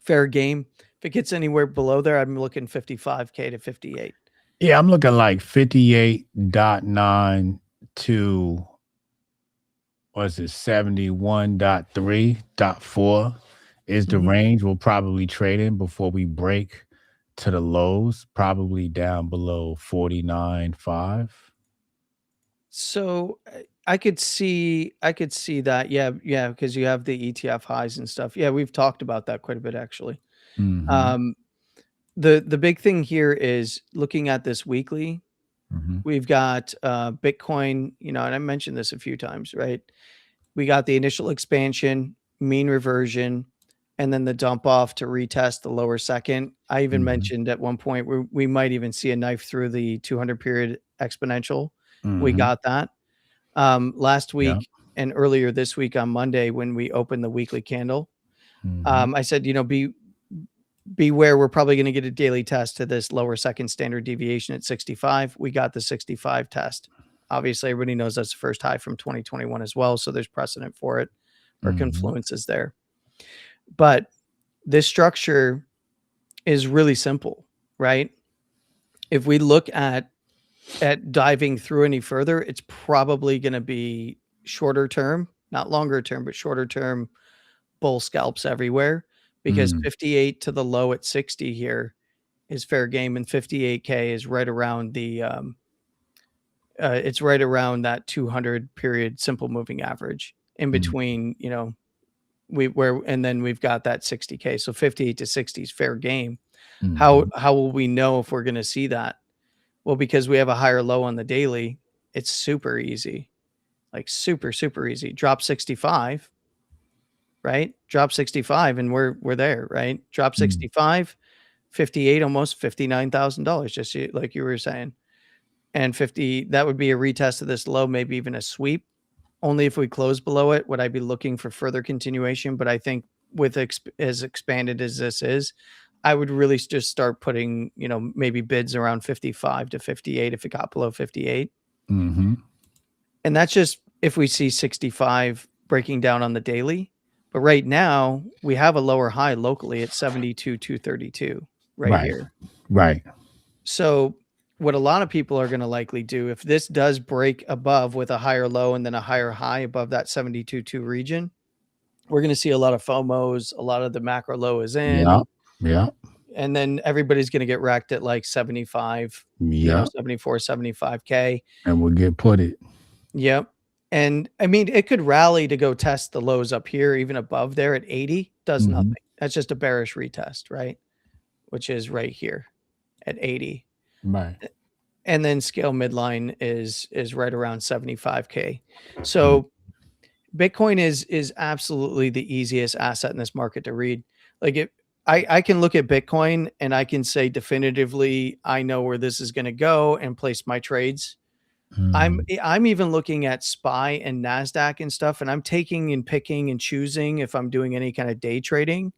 Speaker 2: Fair game. If it gets anywhere below there, I'm looking 55K to 58.
Speaker 1: Yeah, I'm looking like 58.9 to what's it, 71.3.4 is the
Speaker 2: Mhm.
Speaker 1: range we'll probably trade in before we break to the lows, probably down below 49.5.
Speaker 2: So I could see that. Yeah, yeah, because you have the ETF highs and stuff. Yeah, we've talked about that quite a bit actually.
Speaker 1: Mm-hmm.
Speaker 2: Um, the big thing here is looking at this weekly.
Speaker 1: Mm-hmm.
Speaker 2: We've got Bitcoin, and I mentioned this a few times, right? We got the initial expansion, mean reversion, and then the dump off to retest the lower second. I even
Speaker 1: Mm-hmm.
Speaker 2: mentioned at one point we might even see a knife through the 200 period exponential. We
Speaker 1: Mm-hmm.
Speaker 2: got that last
Speaker 1: Yeah.
Speaker 2: week and earlier this week on Monday when we opened the weekly candle.
Speaker 1: Mm-hmm.
Speaker 2: I said, beware, we're probably going to get a daily test to this lower second standard deviation at 65. We got the 65 test. Obviously, everybody knows that's the first high from 2021 as well. So there's precedent for it or
Speaker 1: Mm-hmm.
Speaker 2: confluences there. But this structure is really simple, right? If we look at diving through any further, it's probably going to be shorter term, not longer term, but shorter term bull scalps everywhere because
Speaker 1: Mm-hmm.
Speaker 2: 58 to the low at 60 here is fair game, and 58K is right around it's right around that 200 period simple moving average in between, and then we've got that 60K. So 58 to 60 is fair game.
Speaker 1: Mm-hmm.
Speaker 2: How will we know if we're going to see that? Well, because we have a higher low on the daily, it's super easy. Like super, super easy. Drop 65, right? Drop 65 and we're there, right? Drop
Speaker 1: Mm-hmm.
Speaker 2: 65, 58, almost $59,000, just like you were saying. And 50, that would be a retest of this low, maybe even a sweep. Only if we close below it would I be looking for further continuation. But I think with as expanded as this is, I would really just start putting, maybe bids around 55 to 58 if it got below 58.
Speaker 1: Mm-hmm.
Speaker 2: And that's just if we see 65 breaking down on the daily. But right now, we have a lower high locally at 72,232 right
Speaker 1: Right.
Speaker 2: here.
Speaker 1: Right.
Speaker 2: So, what a lot of people are going to likely do if this does break above with a higher low and then a higher high above that 72.2 region, we're going to see a lot of FOMOs. A lot of the macro low is
Speaker 1: Yeah.
Speaker 2: in,
Speaker 1: Yeah.
Speaker 2: and then everybody's going to get wrecked at like 75,
Speaker 1: Yeah.
Speaker 2: 74, 75K.
Speaker 1: And we'll get put it.
Speaker 2: Yep. And I mean, it could rally to go test the lows up here, even above there at 80, does
Speaker 1: Mm-hmm.
Speaker 2: nothing. That's just a bearish retest, right? Which is right here at 80.
Speaker 1: Right.
Speaker 2: And then scale midline is right around 75K.
Speaker 1: Mm-hmm.
Speaker 2: So Bitcoin is absolutely the easiest asset in this market to read. Like I can look at Bitcoin and I can say definitively I know where this is going to go and place my trades. I'm even looking at SPY and NASDAQ and stuff, and I'm taking and picking and choosing if I'm doing any kind of day trading.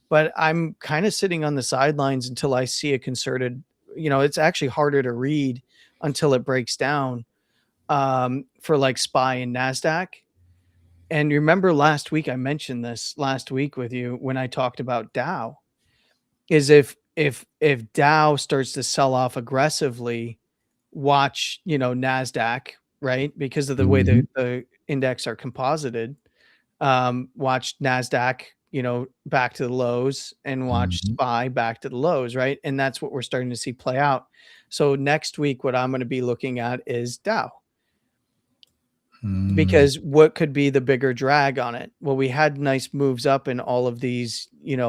Speaker 2: But I'm kind of sitting on the sidelines until I see a concerted, it's actually harder to read until it breaks down for like SPY and NASDAQ. And you remember last week, I mentioned this last week with you when I talked about Dow, is if Dow starts to sell off aggressively, watch, NASDAQ, right? Because of the way
Speaker 1: Mm-hmm.
Speaker 2: the index are composited. Watch NASDAQ back to the lows and watch
Speaker 1: Mhm.
Speaker 2: SPY back to the lows, right? And that's what we're starting to see play out. So next week, what I'm going to be looking at is Dow,
Speaker 1: Mm.
Speaker 2: because what could be the bigger drag on it? Well, we had nice moves up in all of these,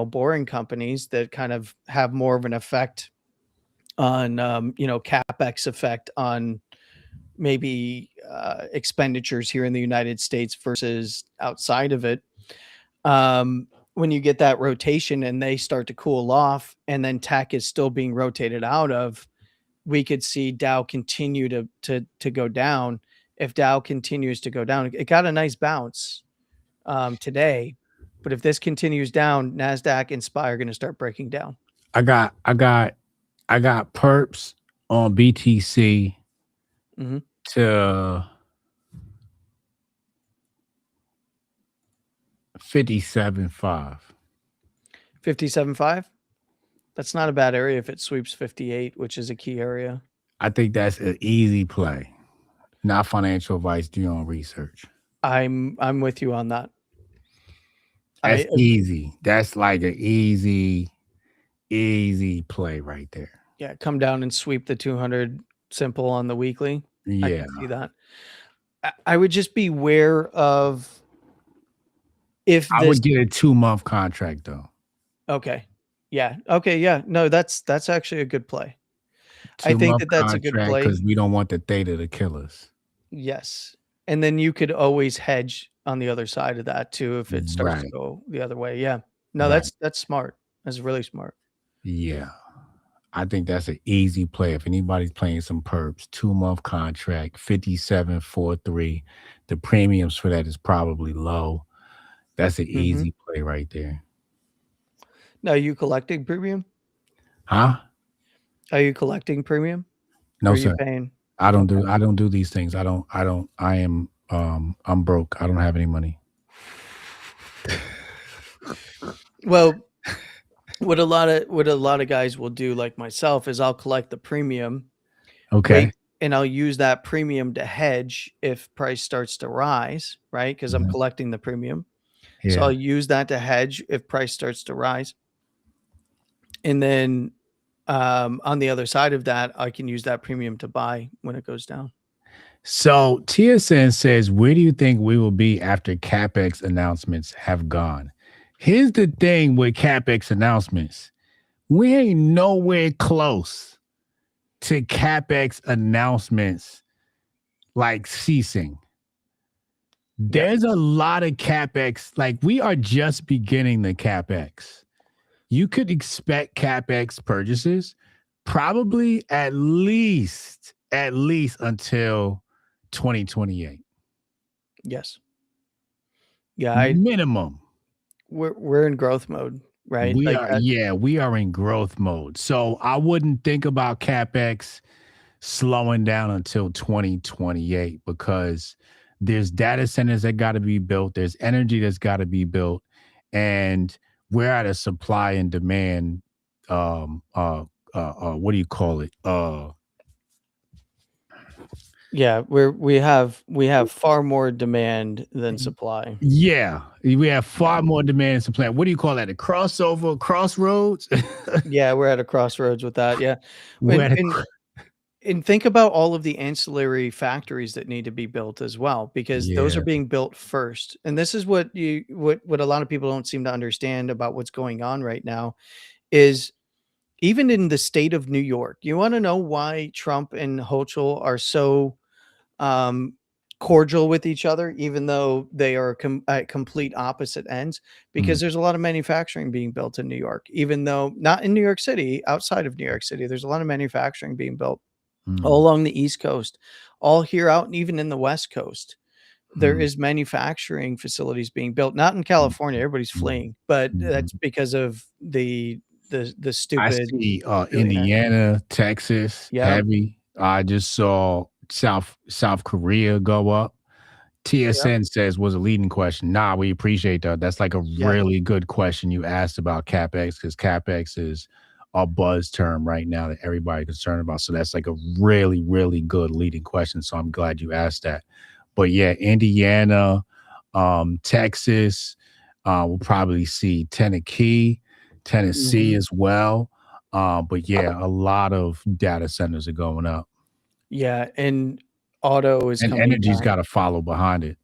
Speaker 2: boring companies that kind of have more of an effect on, capex effect on maybe expenditures here in the United States versus outside of it. When you get that rotation and they start to cool off, and then tech is still being rotated out of, we could see Dow continue to go down. If Dow continues to go down, it got a nice bounce today, but if this continues down, Nasdaq and SPY are going to start breaking down.
Speaker 1: I got I got I got perps on BTC
Speaker 2: Hmm.
Speaker 1: to 57.5.
Speaker 2: 57.5. That's not a bad area if it sweeps 58, which is a key area.
Speaker 1: I think that's an easy play. Not financial advice, do your own research.
Speaker 2: I'm with you on that.
Speaker 1: That's
Speaker 2: I
Speaker 1: easy. That's like an easy play right there.
Speaker 2: Yeah, come down and sweep the 200 simple on the weekly. I
Speaker 1: Yeah.
Speaker 2: can see that. I would just be aware of if
Speaker 1: I
Speaker 2: this.
Speaker 1: would get a 2-month contract though.
Speaker 2: Okay. Yeah. Okay, yeah. No, that's actually a good play. I think
Speaker 1: 2-month
Speaker 2: that that's a good
Speaker 1: contract
Speaker 2: play.
Speaker 1: because we don't want the theta to kill us.
Speaker 2: Yes. And then you could always hedge on the other side of that too if it starts to
Speaker 1: Right.
Speaker 2: go the other way. Yeah. No,
Speaker 1: Right.
Speaker 2: that's smart. That's really smart.
Speaker 1: Yeah. I think that's an easy play. If anybody's playing some perps, 2-month contract, 57.43. The premiums for that is probably low. That's an
Speaker 2: Mhm.
Speaker 1: easy play right there.
Speaker 2: Now, are you collecting premium?
Speaker 1: Huh?
Speaker 2: Are you collecting premium? Or
Speaker 1: No,
Speaker 2: are you
Speaker 1: sir.
Speaker 2: paying?
Speaker 1: I don't
Speaker 2: Okay.
Speaker 1: do I don't do these things. I am I'm broke. I don't have any money.
Speaker 2: Well, what a lot of guys will do, like myself, is I'll collect the premium,
Speaker 1: Okay.
Speaker 2: wait, and I'll use that premium to hedge if price starts to rise, right? Because I'm
Speaker 1: Mhm.
Speaker 2: collecting the premium. So I'll
Speaker 1: Yeah.
Speaker 2: use that to hedge if price starts to rise. And then on the other side of that, I can use that premium to buy when it goes down.
Speaker 1: So TSN says, where do you think we will be after CapEx announcements have gone? Here's the thing with CapEx announcements. We ain't nowhere close to CapEx announcements like ceasing.
Speaker 2: Yeah.
Speaker 1: There's a lot of CapEx, like we are just beginning the CapEx. You could expect CapEx purchases probably at least until 2028.
Speaker 2: Yes. Yeah,
Speaker 1: Minimum.
Speaker 2: we're in growth mode, right?
Speaker 1: We
Speaker 2: Like
Speaker 1: are,
Speaker 2: that.
Speaker 1: yeah, we are in growth mode. So I wouldn't think about CapEx slowing down until 2028 because there's data centers that got to be built, there's energy that's got to be built, and we're at a supply and demand um uh what do you call it?
Speaker 2: Yeah, we have far more demand than supply.
Speaker 1: Yeah, we have
Speaker 2: Yeah.
Speaker 1: far more demand than supply. What do you call that? A crossover, crossroads?
Speaker 2: Yeah, we're at a crossroads with that, yeah.
Speaker 1: We're
Speaker 2: And
Speaker 1: at a
Speaker 2: and and think about all of the ancillary factories that need to be built as well, because those are
Speaker 1: yeah.
Speaker 2: being built first. And this is what a lot of people don't seem to understand about what's going on right now is even in the state of New York. You wanna know why Trump and Hochul are so um, cordial with each other, even though they are at complete opposite ends,
Speaker 1: Mm,
Speaker 2: because there's a lot of manufacturing being built in New York, even though not in New York City, outside of New York City, there's a lot of manufacturing being built all
Speaker 1: mm,
Speaker 2: along the East Coast, all here out, and even in the West Coast. There
Speaker 1: mm,
Speaker 2: is manufacturing facilities being built, not in
Speaker 1: mm,
Speaker 2: California, everybody's
Speaker 1: mm,
Speaker 2: fleeing, but
Speaker 1: mhm.
Speaker 2: that's because of the
Speaker 1: I
Speaker 2: stupid
Speaker 1: see,
Speaker 2: billionaire.
Speaker 1: Indiana, Texas,
Speaker 2: Yep,
Speaker 1: heavy. I just saw South Korea go up.
Speaker 2: yep,
Speaker 1: TSN says was a leading question. Nah, we appreciate that. That's like a
Speaker 2: yeah.
Speaker 1: really good question you asked about CapEx because CapEx is a buzz term right now that everybody concerned about. So that's like a really, really good leading question. So I'm glad you asked that. But yeah, Indiana, Texas, We'll probably see Tennessee, Tennessee
Speaker 2: Mhm.
Speaker 1: as well. But yeah, a lot of data centers are going up,
Speaker 2: Yeah, and auto is
Speaker 1: and
Speaker 2: coming
Speaker 1: energy's
Speaker 2: back.
Speaker 1: got to follow behind it.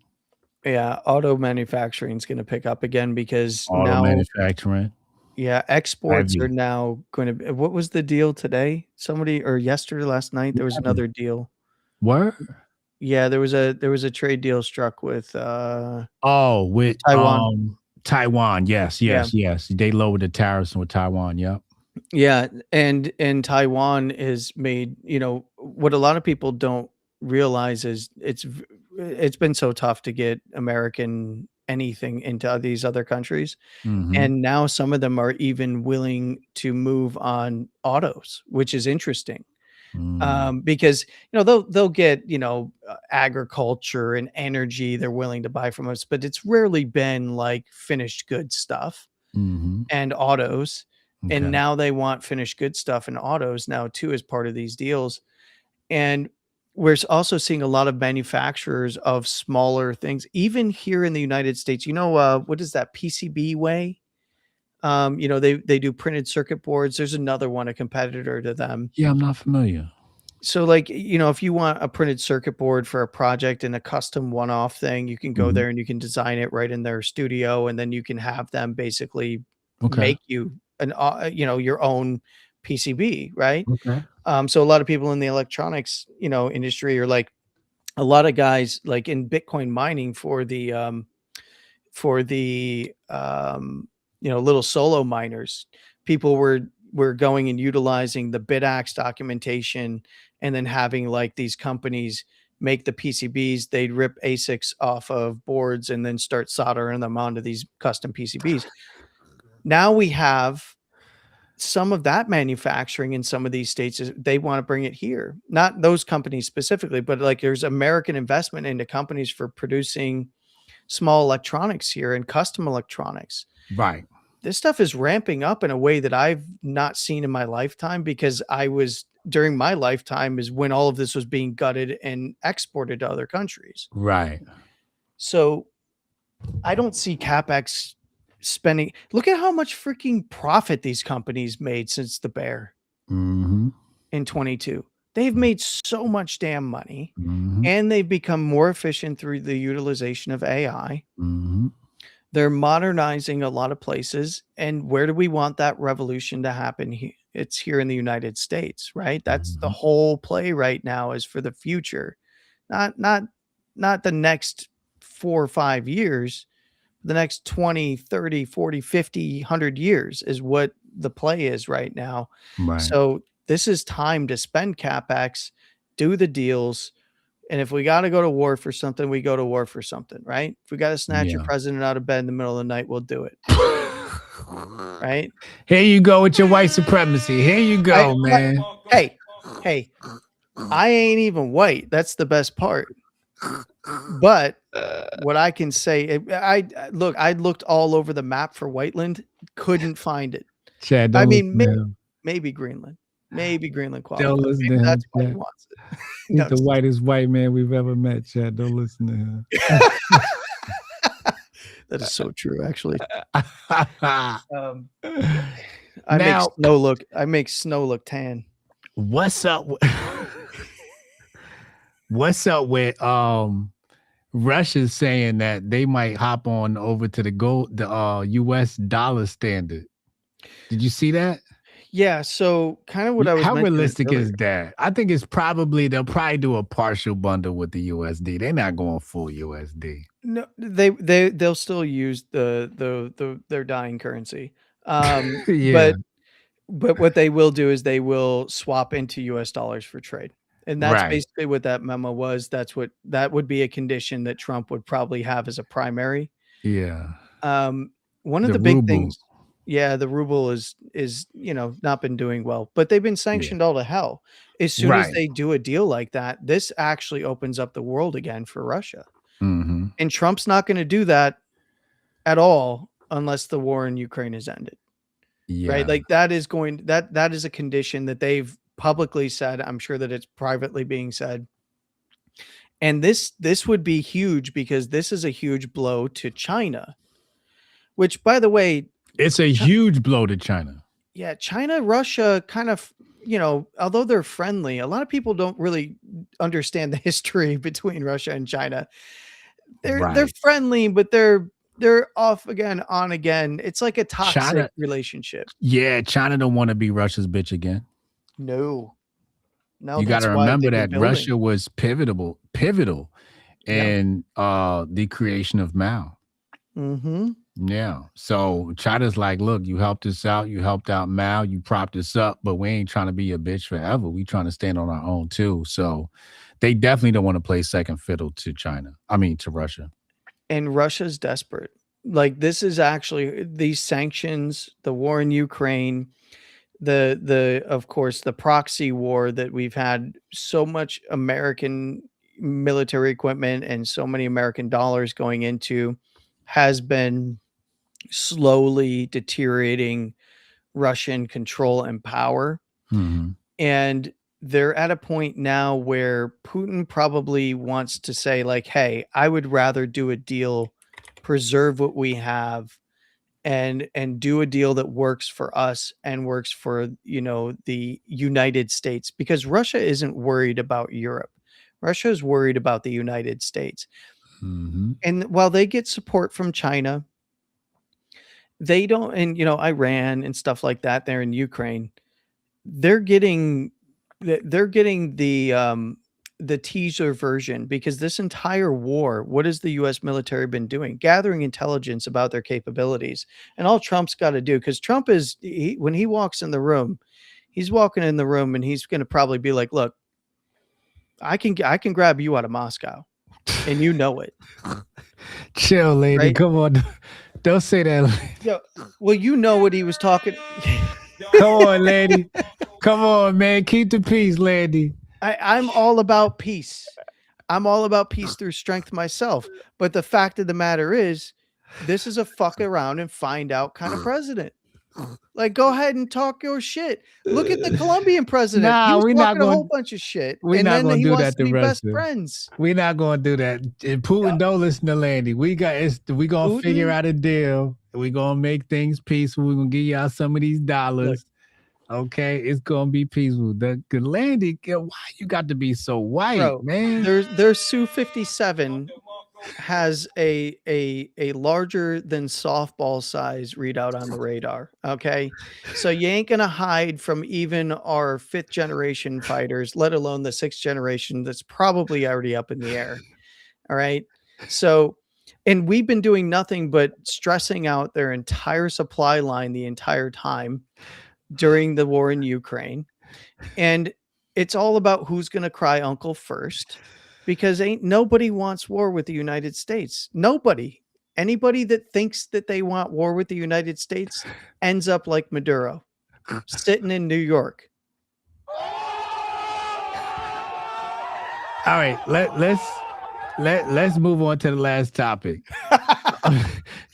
Speaker 2: Yeah, auto manufacturing is gonna pick up again because
Speaker 1: Auto
Speaker 2: now
Speaker 1: manufacturing,
Speaker 2: yeah, exports are
Speaker 1: heavy.
Speaker 2: now gonna be what was the deal today? Somebody or yesterday, last night,
Speaker 1: What
Speaker 2: there was
Speaker 1: happened?
Speaker 2: another deal.
Speaker 1: Word?
Speaker 2: Yeah, there was a trade deal struck
Speaker 1: Oh, with
Speaker 2: with Taiwan.
Speaker 1: Taiwan. Yes,
Speaker 2: Yeah.
Speaker 1: yes, yes. They lowered the tariffs with Taiwan. Yep.
Speaker 2: Yeah, and Taiwan is made what a lot of people don't realize is it's been so tough to get American anything into these other countries,
Speaker 1: Mm-hmm.
Speaker 2: and now some of them are even willing to move on autos, which is interesting.
Speaker 1: Mm,
Speaker 2: Because, they'll get, agriculture and energy they're willing to buy from us, but it's rarely been like finished goods stuff
Speaker 1: mm-hmm.
Speaker 2: and autos, and
Speaker 1: Okay.
Speaker 2: now they want finished good stuff and autos now too as part of these deals, and also seeing a lot of manufacturers of smaller things, even here in the United States. What is that PCB way? They do printed circuit boards. There's another one, a competitor to them.
Speaker 1: Yeah, I'm not familiar.
Speaker 2: So, like, if you want a printed circuit board for a project and a custom one-off thing, you can go
Speaker 1: Mhm.
Speaker 2: there and you can design it right in their studio, and then you can have them basically
Speaker 1: Okay.
Speaker 2: make you your own PCB, right?
Speaker 1: Okay.
Speaker 2: So a lot of people in the electronics, industry are like a lot of guys like in Bitcoin mining for the little solo miners, people were going and utilizing the BitAxe documentation and then having like these companies make the PCBs. They'd rip ASICs off of boards and then start soldering them onto these custom PCBs. Now we have some of that manufacturing in some of these states. They want to bring it here, not those companies specifically, but like there's American investment into companies for producing small electronics here and custom electronics.
Speaker 1: Right.
Speaker 2: This stuff is ramping up in a way that I've not seen in my lifetime, because I was during my lifetime is when all of this was being gutted and exported to other countries.
Speaker 1: Right.
Speaker 2: So I don't see CapEx spending. Look at how much freaking profit these companies made since the bear
Speaker 1: Mhm.
Speaker 2: in 22. They've made so much damn money,
Speaker 1: Mhm.
Speaker 2: and they've become more efficient through the utilization of AI.
Speaker 1: Mhm.
Speaker 2: They're modernizing a lot of places, and where do we want that revolution to happen? It's here in the United States, right? That's the
Speaker 1: Mhm.
Speaker 2: whole play right now, is for the future, not not not the next 4 or 5 years, the next 20, 30, 40, 50, 100 years is what the play is right now.
Speaker 1: Right.
Speaker 2: So this is time to spend CapEx, do the deals, and if we gotta go to war for something, we go to war for something, right? If we gotta snatch your
Speaker 1: Yeah.
Speaker 2: president out of bed in the middle of the night, we'll do it, right?
Speaker 1: Here you go with your white supremacy. Here you
Speaker 2: I
Speaker 1: go,
Speaker 2: what
Speaker 1: man.
Speaker 2: hey, hey, I ain't even white, that's the best part, but what I can say, look, I looked all over the map for Whiteland, couldn't find it.
Speaker 1: Chad,
Speaker 2: I
Speaker 1: don't listen
Speaker 2: mean,
Speaker 1: to him.
Speaker 2: maybe Greenland
Speaker 1: Don't
Speaker 2: qualifies,
Speaker 1: listen
Speaker 2: maybe
Speaker 1: to him,
Speaker 2: that's why he
Speaker 1: Chad.
Speaker 2: wants it. No,
Speaker 1: He's
Speaker 2: I'm
Speaker 1: the
Speaker 2: just
Speaker 1: whitest white man we've ever met, Chad. Don't listen to him.
Speaker 2: that is so true, actually. Um,
Speaker 1: Now,
Speaker 2: I make snow look tan.
Speaker 1: what's up? What's up with Russia's saying that they might hop on over to the US dollar standard. Did you see that?
Speaker 2: Yeah, so kind of what I was
Speaker 1: How
Speaker 2: mentioning
Speaker 1: realistic
Speaker 2: earlier.
Speaker 1: is that? I think they'll probably do a partial bundle with the USD. They're not going full USD.
Speaker 2: No, they'll still use their dying currency.
Speaker 1: Yeah,
Speaker 2: But what they will do is they will swap into US dollars for trade. And that's
Speaker 1: right.
Speaker 2: basically what that memo was. That would be a condition that Trump would probably have as a primary.
Speaker 1: Yeah.
Speaker 2: Um, one of
Speaker 1: The
Speaker 2: the big
Speaker 1: ruble.
Speaker 2: things, yeah, the ruble is, not been doing well, but they've been
Speaker 1: Yeah.
Speaker 2: sanctioned all to hell. As soon as
Speaker 1: Right.
Speaker 2: they do a deal like that, this actually opens up the world again for Russia.
Speaker 1: Mhm.
Speaker 2: And Trump's not gonna do that at all unless the war in Ukraine is ended, right?
Speaker 1: Yeah.
Speaker 2: Like, that is a condition that they've publicly said. I'm sure that it's privately being said. And this would be huge because this is a huge blow to China. which, by the way,
Speaker 1: It's a
Speaker 2: Chi
Speaker 1: huge blow to China.
Speaker 2: yeah, China, Russia kind of, although they're friendly, a lot of people don't really understand the history between Russia and China. They're
Speaker 1: Right.
Speaker 2: friendly, but they're off again, on again. It's like a toxic
Speaker 1: China,
Speaker 2: relationship.
Speaker 1: yeah, China don't want to be Russia's bitch again.
Speaker 2: No. No,
Speaker 1: You got to
Speaker 2: that's why
Speaker 1: remember
Speaker 2: they've been
Speaker 1: that
Speaker 2: building.
Speaker 1: Russia was pivotal
Speaker 2: Yeah.
Speaker 1: in the creation of Mao.
Speaker 2: Mhm.
Speaker 1: Yeah. So China's like, look, you helped us out. You helped out Mao. You propped us up, but we ain't trying to be a bitch forever. We trying to stand on our own too. So they definitely don't want to play second fiddle to China. I mean, to Russia.
Speaker 2: And Russia's desperate. Like, this is actually these sanctions, the war in Ukraine, the of course, the proxy war that we've had so much American military equipment and so many American dollars going into has been slowly deteriorating Russian control and power.
Speaker 1: Hmm.
Speaker 2: And they're at a point now where Putin probably wants to say, like, hey, I would rather do a deal, preserve what we have, and do a deal that works for us and works for, the United States, because Russia isn't worried about Europe. Russia is worried about the United States.
Speaker 1: Hmm.
Speaker 2: And while they get support from China, they don't, and Iran and stuff like that there in Ukraine, they're getting they're getting the teaser version, because this entire war, what has the US military been doing? Gathering intelligence about their capabilities. And all Trump's got to do, because Trump when he walks in the room, he's walking in the room and he's going to probably be like, look, I can grab you out of Moscow, and you know it,
Speaker 1: Chill, lady.
Speaker 2: right?
Speaker 1: Come on. Don't say that.
Speaker 2: Yeah. Well, what he was talking.
Speaker 1: Come on, lady. Come on, man. Keep the peace, lady.
Speaker 2: I'm all about peace. I'm all about peace through strength myself. But the fact of the matter is, this is a fuck around and find out kind of president. Like, go ahead and talk your shit. Look at the Colombian president. He
Speaker 1: Nah,
Speaker 2: was
Speaker 1: we're not
Speaker 2: talking a whole
Speaker 1: going.
Speaker 2: bunch of shit,
Speaker 1: We're
Speaker 2: and
Speaker 1: not
Speaker 2: then
Speaker 1: going
Speaker 2: he
Speaker 1: to do
Speaker 2: wants
Speaker 1: that
Speaker 2: to
Speaker 1: to
Speaker 2: be best
Speaker 1: Russia.
Speaker 2: friends.
Speaker 1: We're not going to do that. And Putin don't listen to Landy. We going to figure
Speaker 2: Putin,
Speaker 1: out a deal. We're going to make things peaceful. We're going to give y'all some of these
Speaker 2: look,
Speaker 1: dollars. Okay, it's going to be peaceful. The Landy, why you got to be so white,
Speaker 2: bro,
Speaker 1: man?
Speaker 2: their Su-57 has a larger than softball size readout on the radar. Okay. So you ain't gonna hide from even our fifth generation fighters, let alone the sixth generation that's probably already up in the air. All right. So, and we've been doing nothing but stressing out their entire supply line the entire time during the war in Ukraine. And it's all about who's going to cry uncle first, because ain't nobody wants war with the United States. Nobody. Anybody that thinks that they want war with the United States ends up like Maduro, sitting in New York.
Speaker 1: All right, let's move on to the last topic.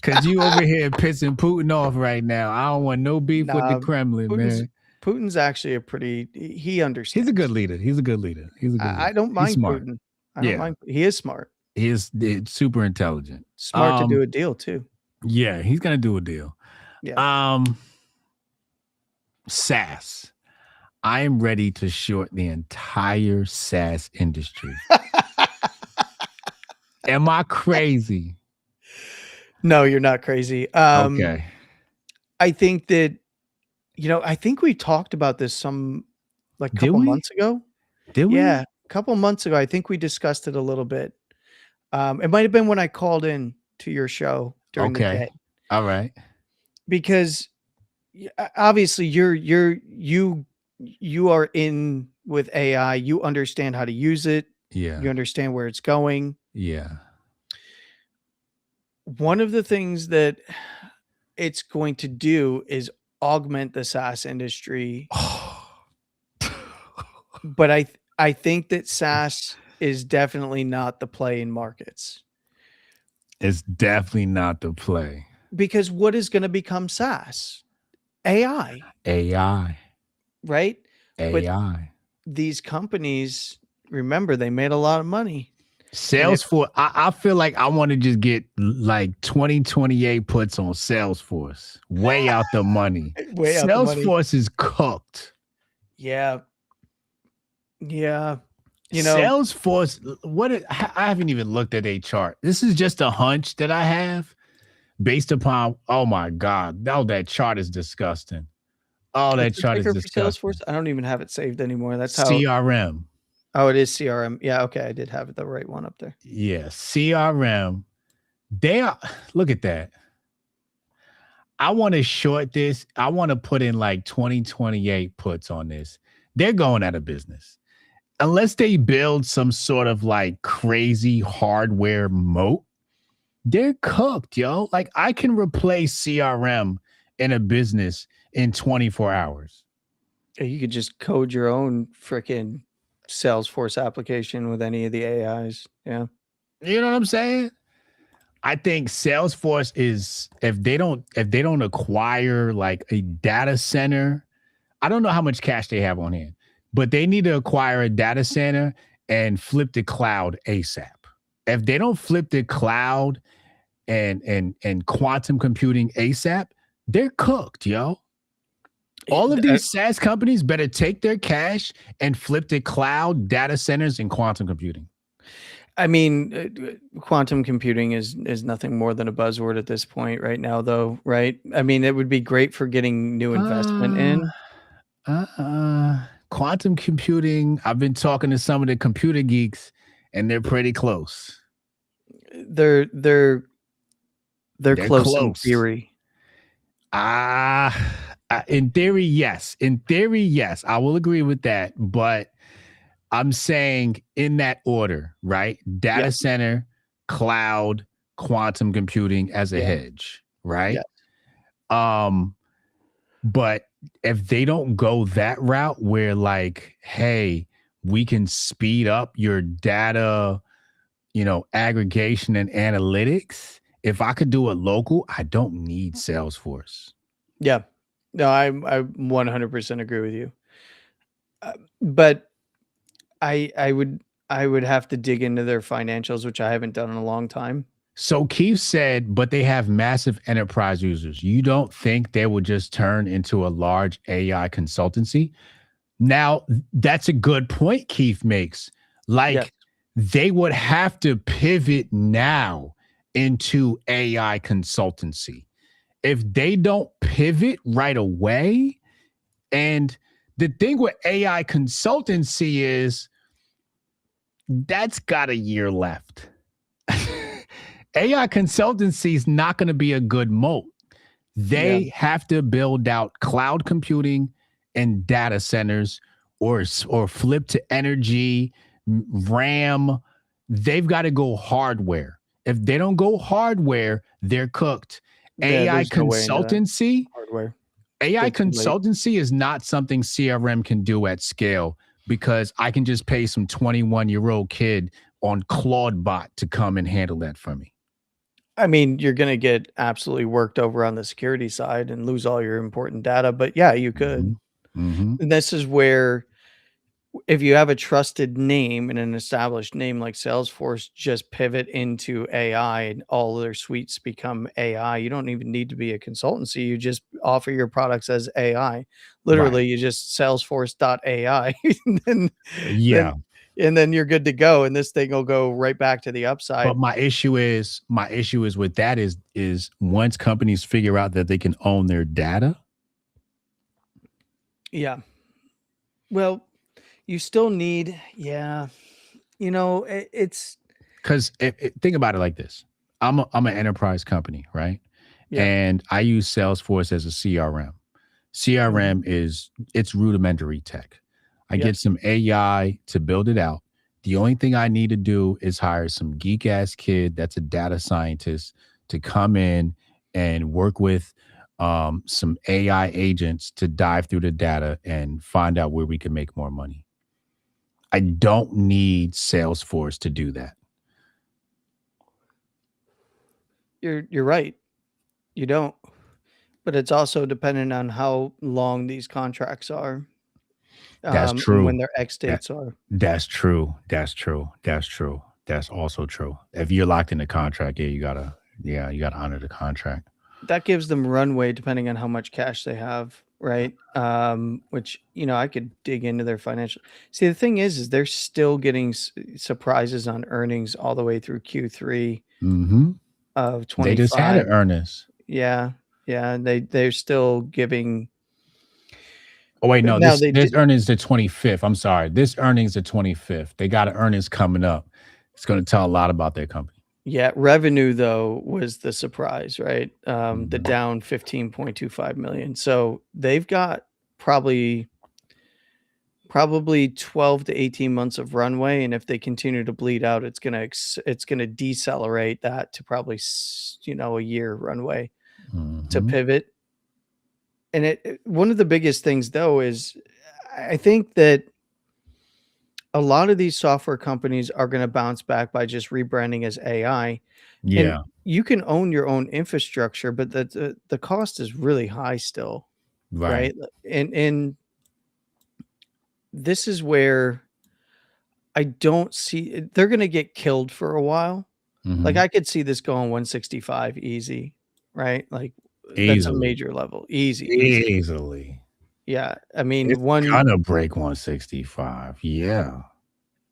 Speaker 1: Cause you over here pissing Putin off right now. I don't want no beef with the
Speaker 2: Nah,
Speaker 1: Kremlin,
Speaker 2: Putin's
Speaker 1: man.
Speaker 2: Putin's actually a pretty he
Speaker 1: He's a good
Speaker 2: understands.
Speaker 1: leader. He's a good leader. He's a good
Speaker 2: I
Speaker 1: leader.
Speaker 2: don't
Speaker 1: He's
Speaker 2: mind
Speaker 1: smart.
Speaker 2: Putin. I don't
Speaker 1: Yeah,
Speaker 2: mind. He is smart.
Speaker 1: he is super intelligent.
Speaker 2: Smart to do a deal too.
Speaker 1: Yeah, he's gonna do a deal.
Speaker 2: Yeah.
Speaker 1: Um, SaaS. I am ready to short the entire SaaS industry. Am I crazy?
Speaker 2: No, you're not crazy.
Speaker 1: Okay.
Speaker 2: I think that, I think we talked about this like
Speaker 1: Did
Speaker 2: couple
Speaker 1: we?
Speaker 2: months ago.
Speaker 1: Did
Speaker 2: Yeah,
Speaker 1: we?
Speaker 2: a couple months ago. I think we discussed it a little bit. It might have been when I called in to your show during the
Speaker 1: Okay.
Speaker 2: day,
Speaker 1: All right.
Speaker 2: because obviously you are in with AI. You understand how to use it. You
Speaker 1: Yeah.
Speaker 2: understand where it's going.
Speaker 1: Yeah.
Speaker 2: One of the things that it's going to do is augment the SaaS industry, but I think that SaaS is definitely not the play in markets,
Speaker 1: It's definitely not the play.
Speaker 2: because what is going to become SaaS? AI,
Speaker 1: AI.
Speaker 2: right? But
Speaker 1: AI.
Speaker 2: these companies, remember, they made a lot of money. And if
Speaker 1: Salesforce, I feel like I want to just get like 2028 puts on Salesforce. Way out the money.
Speaker 2: way out the money.
Speaker 1: Salesforce is cooked.
Speaker 2: Yeah. Yeah. You know,
Speaker 1: Salesforce, I haven't even looked at a chart. This is just a hunch that I have based upon, oh my God, oh, that chart is disgusting. Oh, that
Speaker 2: what's the
Speaker 1: chart is
Speaker 2: ticker for Salesforce?
Speaker 1: disgusting.
Speaker 2: I don't even have it saved anymore. That's how
Speaker 1: CRM.
Speaker 2: oh, it is CRM. Yeah, okay, I did have it the right one up there.
Speaker 1: Yeah, CRM. They are, look at that. I want to short this. I want to put in like 2028 puts on this. They're going out of business. Unless they build some sort of like crazy hardware moat, they're cooked, yo. Like I can replace CRM in a business in 24 hours.
Speaker 2: You could just code your own freaking Salesforce application with any of the AIs. Yeah.
Speaker 1: You know what I'm saying? I think Salesforce is if they don't acquire like a data center, I don't know how much cash they have on hand, but they need to acquire a data center and flip the cloud ASAP. If they don't flip the cloud and quantum computing ASAP, they're cooked, yo. All of these SaaS companies better take their cash and flip the cloud, data centers, and quantum computing.
Speaker 2: I mean, quantum computing is nothing more than a buzzword at this point right now, though, right? I mean, it would be great for getting new investment in.
Speaker 1: Quantum computing. I've been talking to some of the computer geeks, and they're pretty close.
Speaker 2: They're close in theory.
Speaker 1: In theory, yes. In theory, yes. I will agree with that. But I'm saying in that order, right? Data center, cloud, quantum computing as a hedge, right? But if they don't go that route where like, hey, we can speed up your data, aggregation and analytics. If I could do it local, I don't need Salesforce.
Speaker 2: Yeah. No, I 100% agree with you. But I would have to dig into their financials, which I haven't done in a long time.
Speaker 1: So Keith said, but they have massive enterprise users. You don't think they would just turn into a large AI consultancy? Now, that's a good point Keith makes. Like, they would have to pivot now into AI consultancy. If they don't pivot right away, and the thing with AI consultancy is that's got a year left. AI consultancy is not going to be a good moat. They have to build out cloud computing and data centers or flip to energy, RAM. They've got to go hardware. If they don't go hardware, they're cooked. AI consultancy,
Speaker 2: hardware.
Speaker 1: AI consultancy is not something CRM can do at scale because I can just pay some 21-year-old kid on Claudebot to come and handle that for me.
Speaker 2: I mean, you're going to get absolutely worked over on the security side and lose all your important data, but yeah, you could.
Speaker 1: Mm-hmm.
Speaker 2: And this is where if you have a trusted name and an established name like Salesforce, just pivot into AI and all their suites become AI. You don't even need to be a consultancy. You just offer your products as AI. Literally, you just Salesforce.ai. And then you're good to go. And this thing will go right back to the upside.
Speaker 1: But my issue is with that is once companies figure out that they can own their data.
Speaker 2: Yeah. Well, you still need, it's
Speaker 1: because think about it like this. I'm an enterprise company, right?
Speaker 2: Yeah.
Speaker 1: And I use Salesforce as a CRM. CRM it's rudimentary tech. I get some AI to build it out. The only thing I need to do is hire some geek ass kid that's a data scientist to come in and work with some AI agents to dive through the data and find out where we can make more money. I don't need Salesforce to do that.
Speaker 2: You're right. You don't. But it's also dependent on how long these contracts are.
Speaker 1: That's true.
Speaker 2: And when their X dates are.
Speaker 1: That's true. That's true. That's true. That's also true. If you're locked in the contract, yeah, you gotta honor the contract.
Speaker 2: That gives them runway depending on how much cash they have, right? Which, I could dig into their financial. See, the thing is they're still getting surprises on earnings all the way through Q3
Speaker 1: Mhm.
Speaker 2: of
Speaker 1: They just had
Speaker 2: 25.
Speaker 1: an earnest.
Speaker 2: Yeah. Yeah, they're still giving.
Speaker 1: Oh, wait, no,
Speaker 2: Now
Speaker 1: this
Speaker 2: they
Speaker 1: this
Speaker 2: did.
Speaker 1: earnings the 25th. I'm sorry. This earnings the 25th. They got an earnings coming up. It's gonna tell a lot about their company.
Speaker 2: Yeah, revenue though was the surprise, right? The
Speaker 1: Mhm.
Speaker 2: down 15.25 million. So they've got probably 12 to 18 months of runway, and if they continue to bleed out, it's gonna decelerate that to probably a year runway to
Speaker 1: Mhm.
Speaker 2: pivot. And one of the biggest things though is I think that a lot of these software companies are going to bounce back by just rebranding as AI. And
Speaker 1: Yeah,
Speaker 2: you can own your own infrastructure, but the cost is really high still,
Speaker 1: right.
Speaker 2: right? And this is where I don't see they're going to get killed for a while. Like
Speaker 1: Mhm.
Speaker 2: I could see this going 165 easy, right? Like that's a
Speaker 1: Easily.
Speaker 2: major level. Easy, easy.
Speaker 1: Easily.
Speaker 2: Yeah. I mean,
Speaker 1: It's gonna break 165. Yeah.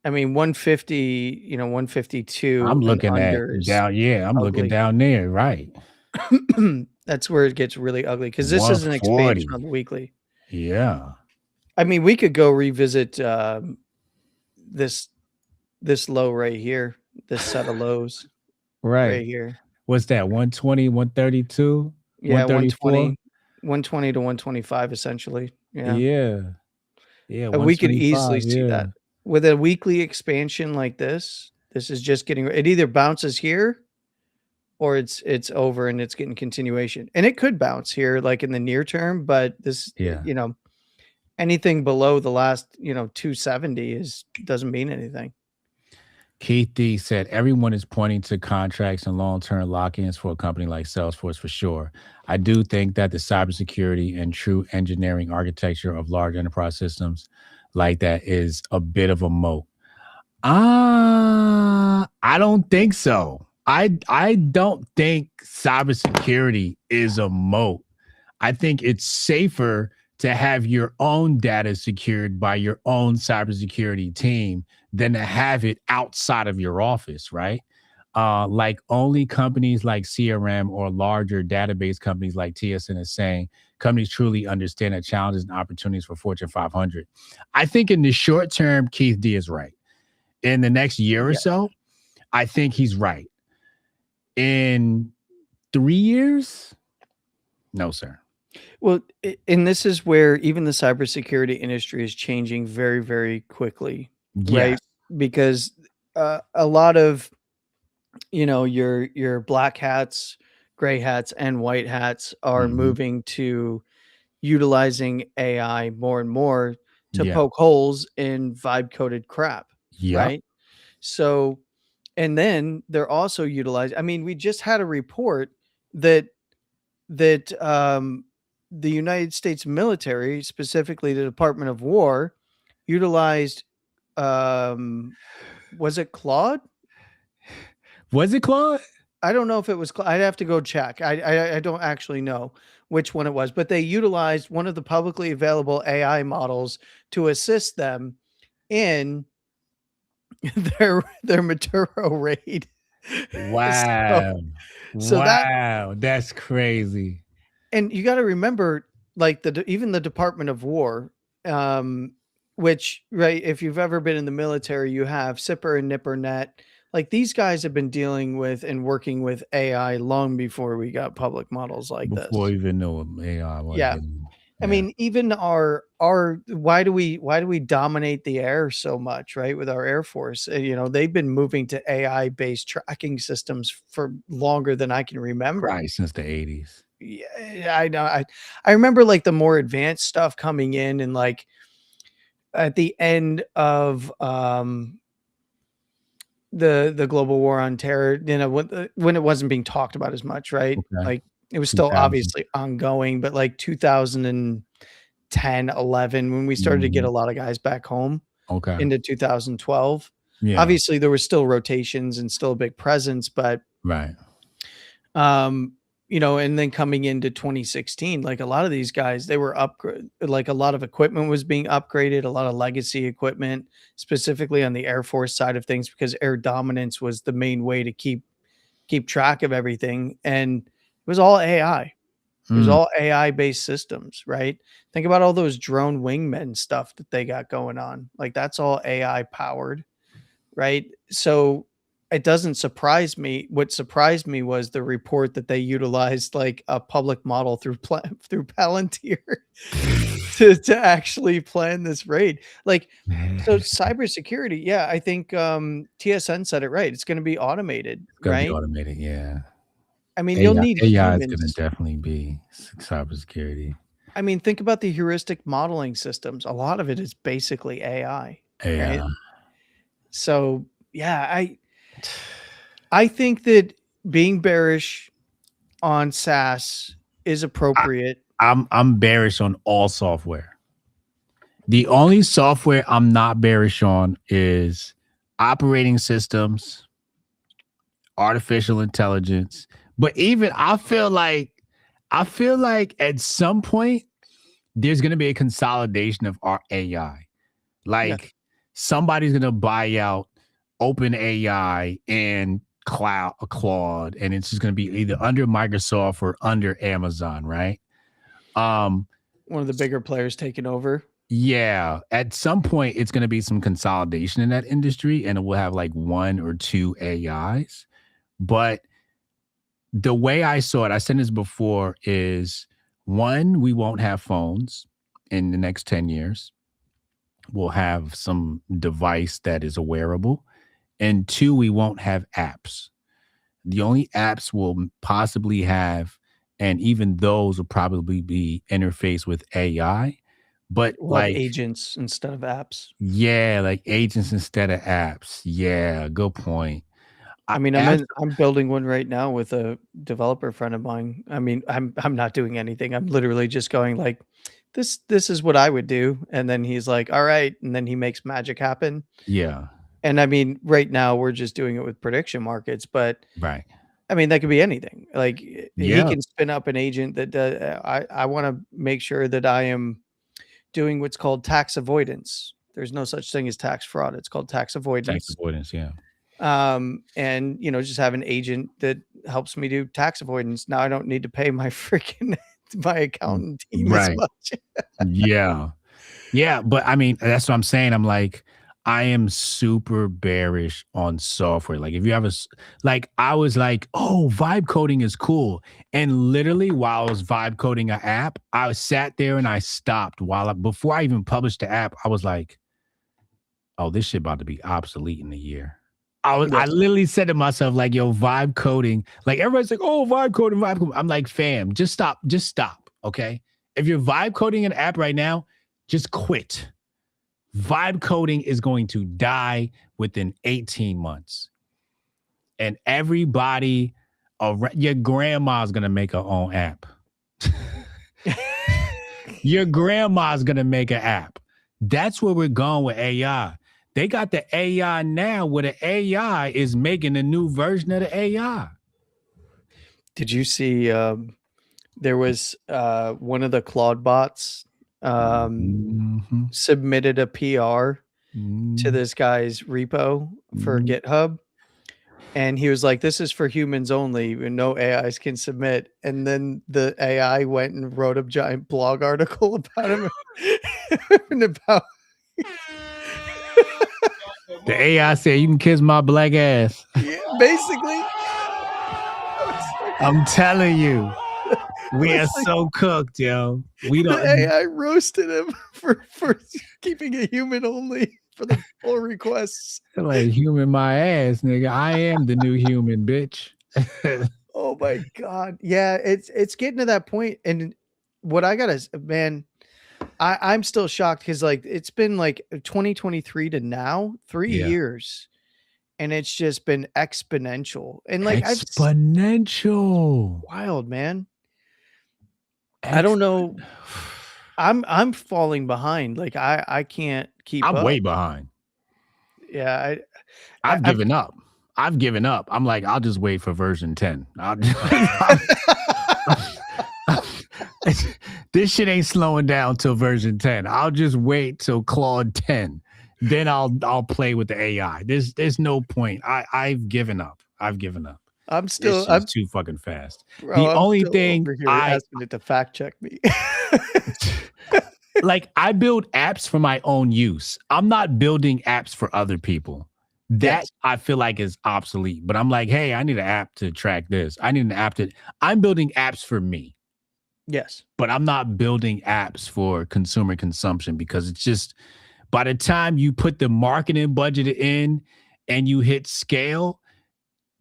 Speaker 2: 150,
Speaker 1: I'm
Speaker 2: 152 and
Speaker 1: looking at
Speaker 2: under is
Speaker 1: down yeah, I'm looking
Speaker 2: ugly.
Speaker 1: down there, right.
Speaker 2: That's where it gets really ugly because this is an expansion
Speaker 1: 140.
Speaker 2: on the weekly.
Speaker 1: Yeah.
Speaker 2: We could go revisit, this low right here, this set of lows
Speaker 1: Right.
Speaker 2: right here.
Speaker 1: What's that? 120, 132,
Speaker 2: Yeah,
Speaker 1: 134?
Speaker 2: 120 to 125 essentially, yeah.
Speaker 1: Yeah. Yeah,
Speaker 2: And we could easily
Speaker 1: 125,
Speaker 2: see
Speaker 1: yeah.
Speaker 2: that. With a weekly expansion like this is just getting it either bounces here or it's over and it's getting continuation. And it could bounce here, like, in the near term, but this,
Speaker 1: Yeah.
Speaker 2: anything below the last, 270 is doesn't mean anything.
Speaker 1: Keith D said everyone is pointing to contracts and long-term lock-ins for a company like Salesforce for sure. I do think that the cybersecurity and true engineering architecture of large enterprise systems like that is a bit of a moat. I don't think so. I don't think cybersecurity is a moat. I think it's safer to have your own data secured by your own cybersecurity team than to have it outside of your office, right? Like only companies like CRM or larger database companies like TSN is saying, companies truly understand the challenges and opportunities for Fortune 500. I think in the short term, Keith D is right. In the next year or
Speaker 2: Yeah.
Speaker 1: so, I think he's right. In 3 years, no, sir.
Speaker 2: Well, and this is where even the cybersecurity industry is changing very, very quickly, right?
Speaker 1: Yes.
Speaker 2: Because a lot of your black hats, gray hats, and white hats are
Speaker 1: Hmm.
Speaker 2: moving to utilizing AI more and more to
Speaker 1: Yeah.
Speaker 2: poke holes in vibe coded crap,
Speaker 1: Yep.
Speaker 2: right? So, and then they're also utilizing. We just had a report that that the United States military, specifically the Department of War, utilized, um, was it Claude?
Speaker 1: Was it Claude?
Speaker 2: I don't know if it was I'd have to go check. I don't actually know which one it was, but they utilized one of the publicly available AI models to assist them in their Maturo raid. So
Speaker 1: Wow.
Speaker 2: so that
Speaker 1: Wow. That's crazy.
Speaker 2: and you gotta remember, like, even the Department of War, um, which, right, if you've ever been in the military, you have SIPR and NIPRNet. Like, these guys have been dealing with and working with AI long before we got public models like
Speaker 1: Before
Speaker 2: this.
Speaker 1: I even knew what AI was.
Speaker 2: Yeah.
Speaker 1: Yeah.
Speaker 2: Even our why do we dominate the air so much, right, with our Air Force? They've been moving to AI-based tracking systems for longer than I can remember.
Speaker 1: Probably since the 80s.
Speaker 2: Yeah, I know. I remember, like, the more advanced stuff coming in and, like, at the end of, the global war on terror, when it wasn't being talked about as much, right?
Speaker 1: Okay.
Speaker 2: Like, it was still
Speaker 1: 2000.
Speaker 2: obviously ongoing, but, like, 2010, 11, when we started to get
Speaker 1: Mhm.
Speaker 2: a lot of guys back home
Speaker 1: Okay.
Speaker 2: into 2012.
Speaker 1: Yeah.
Speaker 2: Obviously, there was still rotations and still a big presence, but
Speaker 1: Right.
Speaker 2: um, and then coming into 2016, like a lot of these guys, they were upgrade, like a lot of equipment was being upgraded, a lot of legacy equipment, specifically on the Air Force side of things, because air dominance was the main way to keep track of everything, and it was all AI. It was
Speaker 1: Mm.
Speaker 2: all AI based systems, right? Think about all those drone wingmen stuff that they got going on. Like that's all AI powered, right? So it doesn't surprise me. What surprised me was the report that they utilized like a public model through through Palantir to actually plan this raid. Like, so
Speaker 1: It's
Speaker 2: cybersecurity, yeah, I think TSN said it right. It's going to be automated,
Speaker 1: gonna be
Speaker 2: right?
Speaker 1: automated. Yeah.
Speaker 2: I mean, you'll
Speaker 1: AI
Speaker 2: need
Speaker 1: AI is gonna
Speaker 2: humans.
Speaker 1: definitely be cybersecurity.
Speaker 2: I mean, think about the heuristic modeling systems. A lot of it is basically AI, right?
Speaker 1: Yeah.
Speaker 2: So, yeah, I think that being bearish on SaaS is
Speaker 1: I,
Speaker 2: appropriate.
Speaker 1: I'm bearish on all software. The only software I'm not bearish on is operating systems, artificial intelligence. But even I feel like at some point there's going to be a consolidation of our AI.
Speaker 2: Yeah,
Speaker 1: Like somebody's going to buy out Open AI and Claude, and it's just going to be either under Microsoft or under Amazon, right? Um,
Speaker 2: one of the bigger players taking over.
Speaker 1: yeah, at some point it's going to be some consolidation in that industry, and it will have like one or two AIs. But the way I saw it, I said this before, is one, we won't have phones in the next 10 years. We'll have some device that is a wearable. And two, we won't have apps. The only apps we'll possibly have, and even those will probably be interfaced with AI. But
Speaker 2: We'll have
Speaker 1: like,
Speaker 2: agents instead of apps.
Speaker 1: yeah, like agents instead of apps. Yeah, good point.
Speaker 2: I mean,
Speaker 1: Apps,
Speaker 2: I'm building one right now with a developer friend of mine. I mean, I'm not doing anything. I'm literally just going like, this is what I would do, and then he's like, all right, and then he makes magic happen.
Speaker 1: yeah,
Speaker 2: And I mean, right now we're just doing it with prediction markets, but
Speaker 1: right.
Speaker 2: I mean, that could be anything. Like he
Speaker 1: Yeah,
Speaker 2: can spin up an agent that I want to make sure that I am doing what's called tax avoidance. There's no such thing as tax fraud. It's called tax
Speaker 1: tax
Speaker 2: avoidance.
Speaker 1: avoidance. Yeah.
Speaker 2: And just have an agent that helps me do tax avoidance. Now I don't need to pay my freaking my
Speaker 1: Mm,
Speaker 2: accountant team as
Speaker 1: right.
Speaker 2: much.
Speaker 1: Yeah. Yeah, but I mean, that's what I'm saying. I'm like, I am super bearish on software. Like, if you have like, I was like, oh, vibe coding is cool. And literally, while I was vibe coding an app, I sat there and I stopped before I even published the app. I was like, oh, this shit about to be obsolete in a year.
Speaker 2: Yeah.
Speaker 1: I literally said to myself, like, yo, vibe coding. Like, everybody's like, oh, vibe coding, vibe coding. I'm like, fam, just stop. Just stop. Okay. If you're vibe coding an app right now, just quit. Vibe coding is going to die within 18 months. And everybody, your grandma's going to make her own app. Your grandma's going to make an app. That's where we're going with AI. They got the AI now where the AI is making a new version of the AI.
Speaker 2: Did you see there was one of the Claude bots
Speaker 1: Mm-hmm.
Speaker 2: submitted a PR to
Speaker 1: Mm-hmm.
Speaker 2: this guy's repo for
Speaker 1: Mm-hmm.
Speaker 2: GitHub. And he was like, this is for humans only, and no AIs can submit. And then the AI went and wrote a giant blog article about him and about
Speaker 1: The AI said, you can kiss my black ass.
Speaker 2: yeah, basically. I was like,
Speaker 1: I'm telling you.
Speaker 2: I
Speaker 1: We are
Speaker 2: was like,
Speaker 1: so cooked, yo. We
Speaker 2: the
Speaker 1: don't
Speaker 2: AI roasted him for keeping it human only for the pull requests.
Speaker 1: like human my ass, nigga. I am the new human, bitch.
Speaker 2: Oh my god. Yeah, it's getting to that point, and what I gotta man, I'm still shocked because like it's been like 2023 to now, 3
Speaker 1: Yeah.
Speaker 2: years, and it's just been exponential. And like
Speaker 1: Exponential.
Speaker 2: wild, man. I don't
Speaker 1: Exp-
Speaker 2: know. I'm falling behind. Like I can't keep
Speaker 1: I'm
Speaker 2: up.
Speaker 1: way behind.
Speaker 2: Yeah,
Speaker 1: I've
Speaker 2: I'm
Speaker 1: given up. I've given up. I'm like, I'll just wait for version 10. This shit ain't slowing down till version 10. I'll just wait till Claude 10. Then I'll play with the AI. There's no point. I've given up. I've given up.
Speaker 2: I'm
Speaker 1: This
Speaker 2: still
Speaker 1: shit's
Speaker 2: I'm
Speaker 1: too fucking fast.
Speaker 2: bro,
Speaker 1: The
Speaker 2: I'm
Speaker 1: only
Speaker 2: still
Speaker 1: thing
Speaker 2: over here
Speaker 1: I
Speaker 2: asking it to fact check me.
Speaker 1: like, I build apps for my own use. I'm not building apps for other people. That
Speaker 2: Yes.
Speaker 1: I feel like is obsolete. But I'm like, hey, I need an app to track this. I need an app to I'm building apps for me,
Speaker 2: Yes.
Speaker 1: but I'm not building apps for consumer consumption because it's just by the time you put the marketing budget in and you hit scale,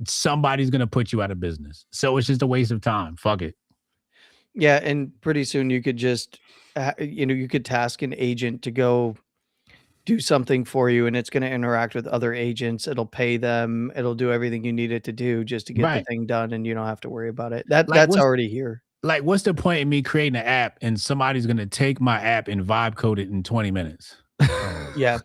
Speaker 1: somebody's gonna put you out of business. So it's just a waste of time. Fuck it.
Speaker 2: Yeah, and pretty soon you could just, you could task an agent to go do something for you, and it's going to interact with other agents. It'll pay them. It'll do everything you need it to do just to get the
Speaker 1: Right.
Speaker 2: thing done, and you don't have to worry about it. That
Speaker 1: Like
Speaker 2: that's
Speaker 1: what's
Speaker 2: already here.
Speaker 1: what's the point in me creating an app and somebody's gonna take my app and vibe code it in 20 minutes?
Speaker 2: Yeah,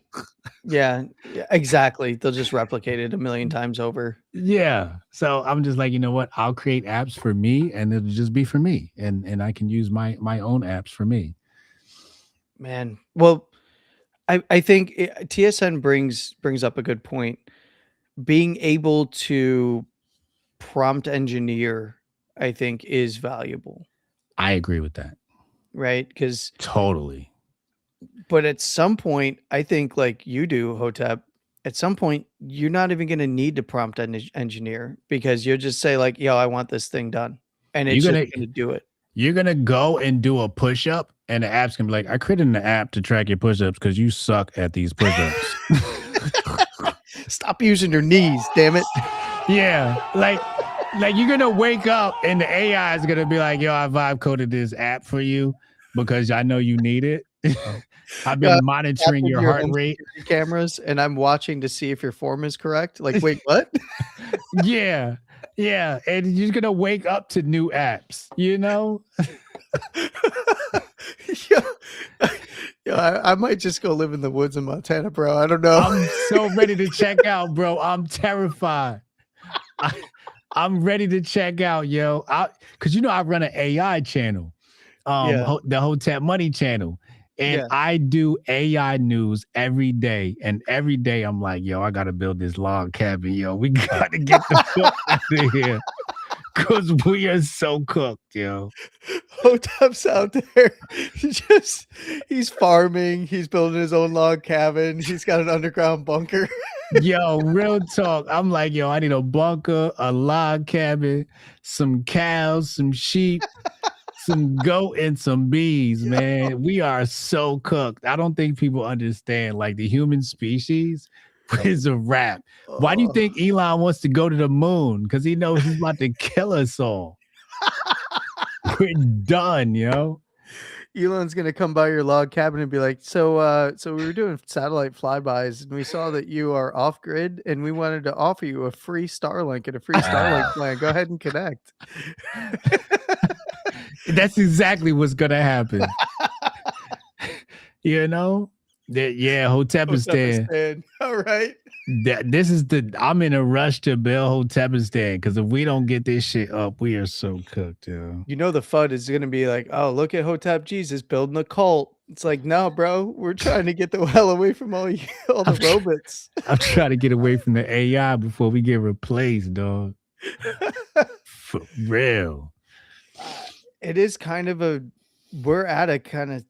Speaker 2: yeah, exactly. They'll just replicate it a million times over.
Speaker 1: Yeah. So I'm just like, you know what? I'll create apps for me and it'll just be for me. And I can use my own apps for me.
Speaker 2: Man, well, I think TSN brings up a good point. Being able to prompt engineer, I think, is valuable,
Speaker 1: I agree with that.
Speaker 2: right? Because
Speaker 1: Totally.
Speaker 2: but at some point, I think like you do, Hotep, at some point, you're not even gonna need to prompt engineer because you'll just say like, "Yo, I want this thing done," and
Speaker 1: You're
Speaker 2: it's just
Speaker 1: gonna
Speaker 2: gonna do it.
Speaker 1: you're gonna go and do a push-up and the app's gonna be like, I created an app to track your push-ups because you suck at these push-ups.
Speaker 2: Stop using your knees, damn it.
Speaker 1: Yeah. Like you're gonna wake up and the AI is gonna be like, yo, I vibe coded this app for you because I know you need it. I've
Speaker 2: Yeah,
Speaker 1: been
Speaker 2: tap
Speaker 1: monitoring
Speaker 2: into
Speaker 1: your
Speaker 2: your
Speaker 1: heart
Speaker 2: home
Speaker 1: rate.
Speaker 2: security cameras, and I'm watching to see if your form is correct. Like, wait, what?
Speaker 1: Yeah. Yeah. And you're gonna wake up to new apps, you know?
Speaker 2: Yeah. Yeah, I might just go live in the woods in Montana, bro. I don't know.
Speaker 1: I'm so ready to check out, bro. I'm terrified. I, I'm ready to check out, yo. Cause I run an AI channel,
Speaker 2: Yeah,
Speaker 1: the Hotel Money channel. And
Speaker 2: yeah.
Speaker 1: I do AI news every day. And every day I'm like, yo, I gotta build this log cabin, yo. We gotta get the fuck out of here. Cause we are so cooked, yo.
Speaker 2: Hotep's out there. He's farming. He's building his own log cabin. He's got an underground bunker.
Speaker 1: Yo, real talk. I'm like, yo, I need a bunker, a log cabin, some cows, some sheep, some goat, and some bees,
Speaker 2: Yo,
Speaker 1: man. We are so cooked. I don't think people understand like the human species is a wrap. Why do you
Speaker 2: oh.
Speaker 1: think Elon wants to go to the moon? Because he knows he's about to kill us all. We're done, yo.
Speaker 2: Elon's gonna come by your log cabin and be like, so we were doing satellite flybys and we saw that you are off grid and we wanted to offer you a free Starlink and a free Starlink plan. Go ahead and connect."
Speaker 1: That's exactly what's gonna happen. You know? Hotep is
Speaker 2: Hotep is
Speaker 1: there.
Speaker 2: dead. All right.
Speaker 1: I'm in a rush to build Hotepistan because if we don't get this shit up, we are so cooked, yo.
Speaker 2: You know the FUD is gonna be like, "Oh, look at Hotep Jesus building a cult." It's like, no, bro, we're trying to get the hell away from all all the robots.
Speaker 1: I'm trying to get away from the AI before we get replaced, dog. For real.
Speaker 2: It is kind of we're at a kind of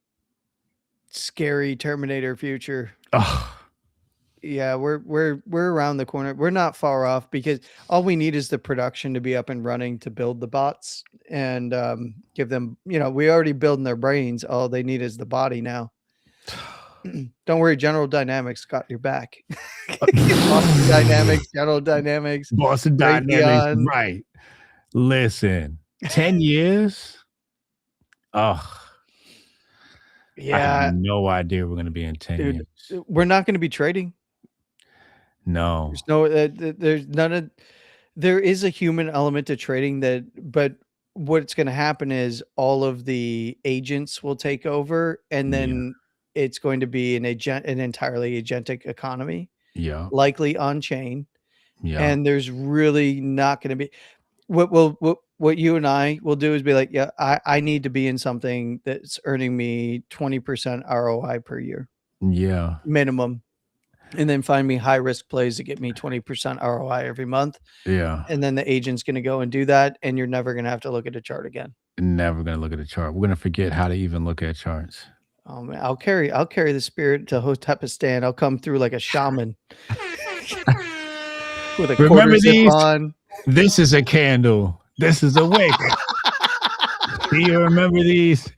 Speaker 2: scary Terminator future.
Speaker 1: Oh,
Speaker 2: Yeah, we're around the corner. We're not far off because all we need is the production to be up and running to build the bots and give them, we already building their brains. All they need is the body now. Don't worry, General Dynamics got your back. Boston Dynamics, General Dynamics,
Speaker 1: Boston Dynamics,
Speaker 2: Raytheon.
Speaker 1: right. Listen, 10 years? Oh, I have
Speaker 2: Yeah,
Speaker 1: no idea we're going to be in 10
Speaker 2: dude,
Speaker 1: years.
Speaker 2: we're not going to be trading.
Speaker 1: No.
Speaker 2: There's no, there's none of. There is a human element to trading but what's going to happen is all of the agents will take over, and
Speaker 1: Yeah.
Speaker 2: then it's going to be an entirely agentic economy.
Speaker 1: Yeah.
Speaker 2: likely on chain,
Speaker 1: Yeah.
Speaker 2: and there's really not going to be what you and I will do is be like, yeah, I need to be in something that's earning me 20% ROI per year
Speaker 1: Yeah.
Speaker 2: minimum, and then find me high risk plays that get me 20% ROI every month.
Speaker 1: Yeah.
Speaker 2: And then the agent's going to go and do that, and you're never going to have to look at a chart again.
Speaker 1: Never gonna look at a chart. We're gonna forget how to even look at charts.
Speaker 2: Oh man, I'll carry the spirit to Hotepistan. I'll come through like a shaman with a quarter
Speaker 1: Remember
Speaker 2: zip
Speaker 1: these?
Speaker 2: on.
Speaker 1: This is a candle. This is a wick. Do you remember these?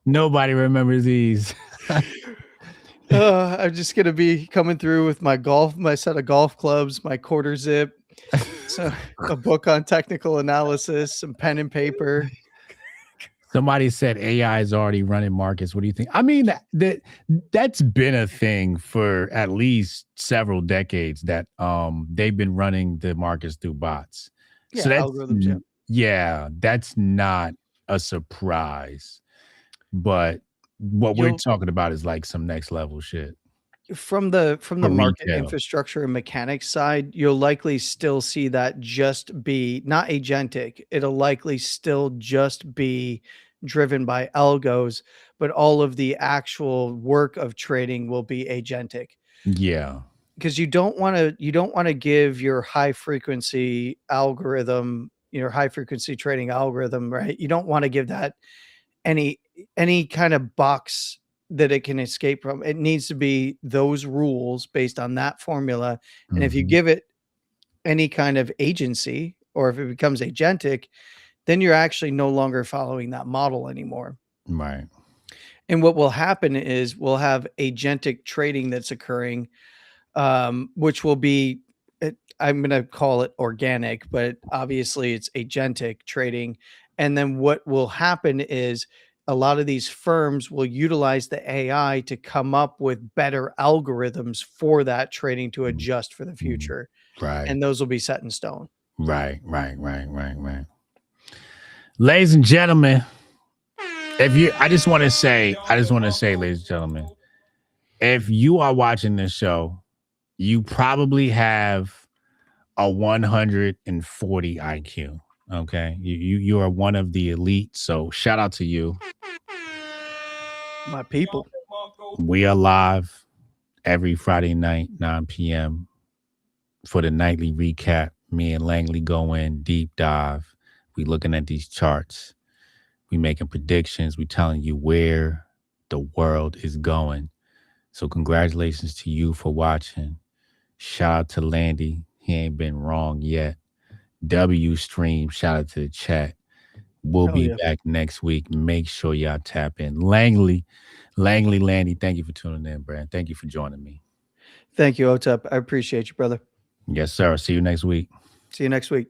Speaker 1: Nobody remembers these.
Speaker 2: I'm just gonna be coming through with my set of golf clubs, my quarter zip, so a book on technical analysis, some pen and paper.
Speaker 1: Somebody said AI is already running markets. What do you think? I mean, that's been a thing for at least several decades that they've been running the markets through bots. So
Speaker 2: Yeah, algorithms. Yeah.
Speaker 1: yeah, that's not a surprise. But what we're
Speaker 2: You'll
Speaker 1: talking about is like some next level shit
Speaker 2: from the
Speaker 1: for
Speaker 2: market
Speaker 1: retail.
Speaker 2: infrastructure and mechanics side, you'll likely still see that just be not agentic. It'll likely still just be driven by algos, but all of the actual work of trading will be agentic.
Speaker 1: Yeah.
Speaker 2: Because you don't want to give your high frequency algorithm, your high frequency trading algorithm, right? You don't want to give that any any kind of box that it can escape from. It needs to be those rules based on that formula. And if you
Speaker 1: Mhm.
Speaker 2: give it any kind of agency, or if it becomes agentic, then you're actually no longer following that model anymore.
Speaker 1: Right.
Speaker 2: And what will happen is we'll have agentic trading that's occurring, which will be, I'm going to call it organic, but obviously it's agentic trading. And then what will happen is a lot of these firms will utilize the AI to come up with better algorithms for that trading to
Speaker 1: Mm,
Speaker 2: adjust for the
Speaker 1: mm.
Speaker 2: future.
Speaker 1: Right.
Speaker 2: And those will be set in stone.
Speaker 1: Right. Right. Right. Right. Right. Ladies and gentlemen, if you I just want to say, ladies and gentlemen, if you are watching this show, you probably have a 140 IQ. Okay. You are one of the elite. So shout out to you.
Speaker 2: My people.
Speaker 1: We are live every Friday night, 9 p.m. for the nightly recap. Me and Langley go in deep dive. We looking at these charts. We making predictions. We telling you where the world is going. So congratulations to you for watching. Shout out to Landy. He ain't been wrong yet. W stream. Shout out to the chat. We'll
Speaker 2: Hell
Speaker 1: be
Speaker 2: yeah.
Speaker 1: back next week. Make sure y'all tap in. Landy, thank you for tuning in, Brad. Thank you for joining me.
Speaker 2: Thank you, Otep. I appreciate you, brother.
Speaker 1: Yes, sir. See you next week.
Speaker 2: See you next week.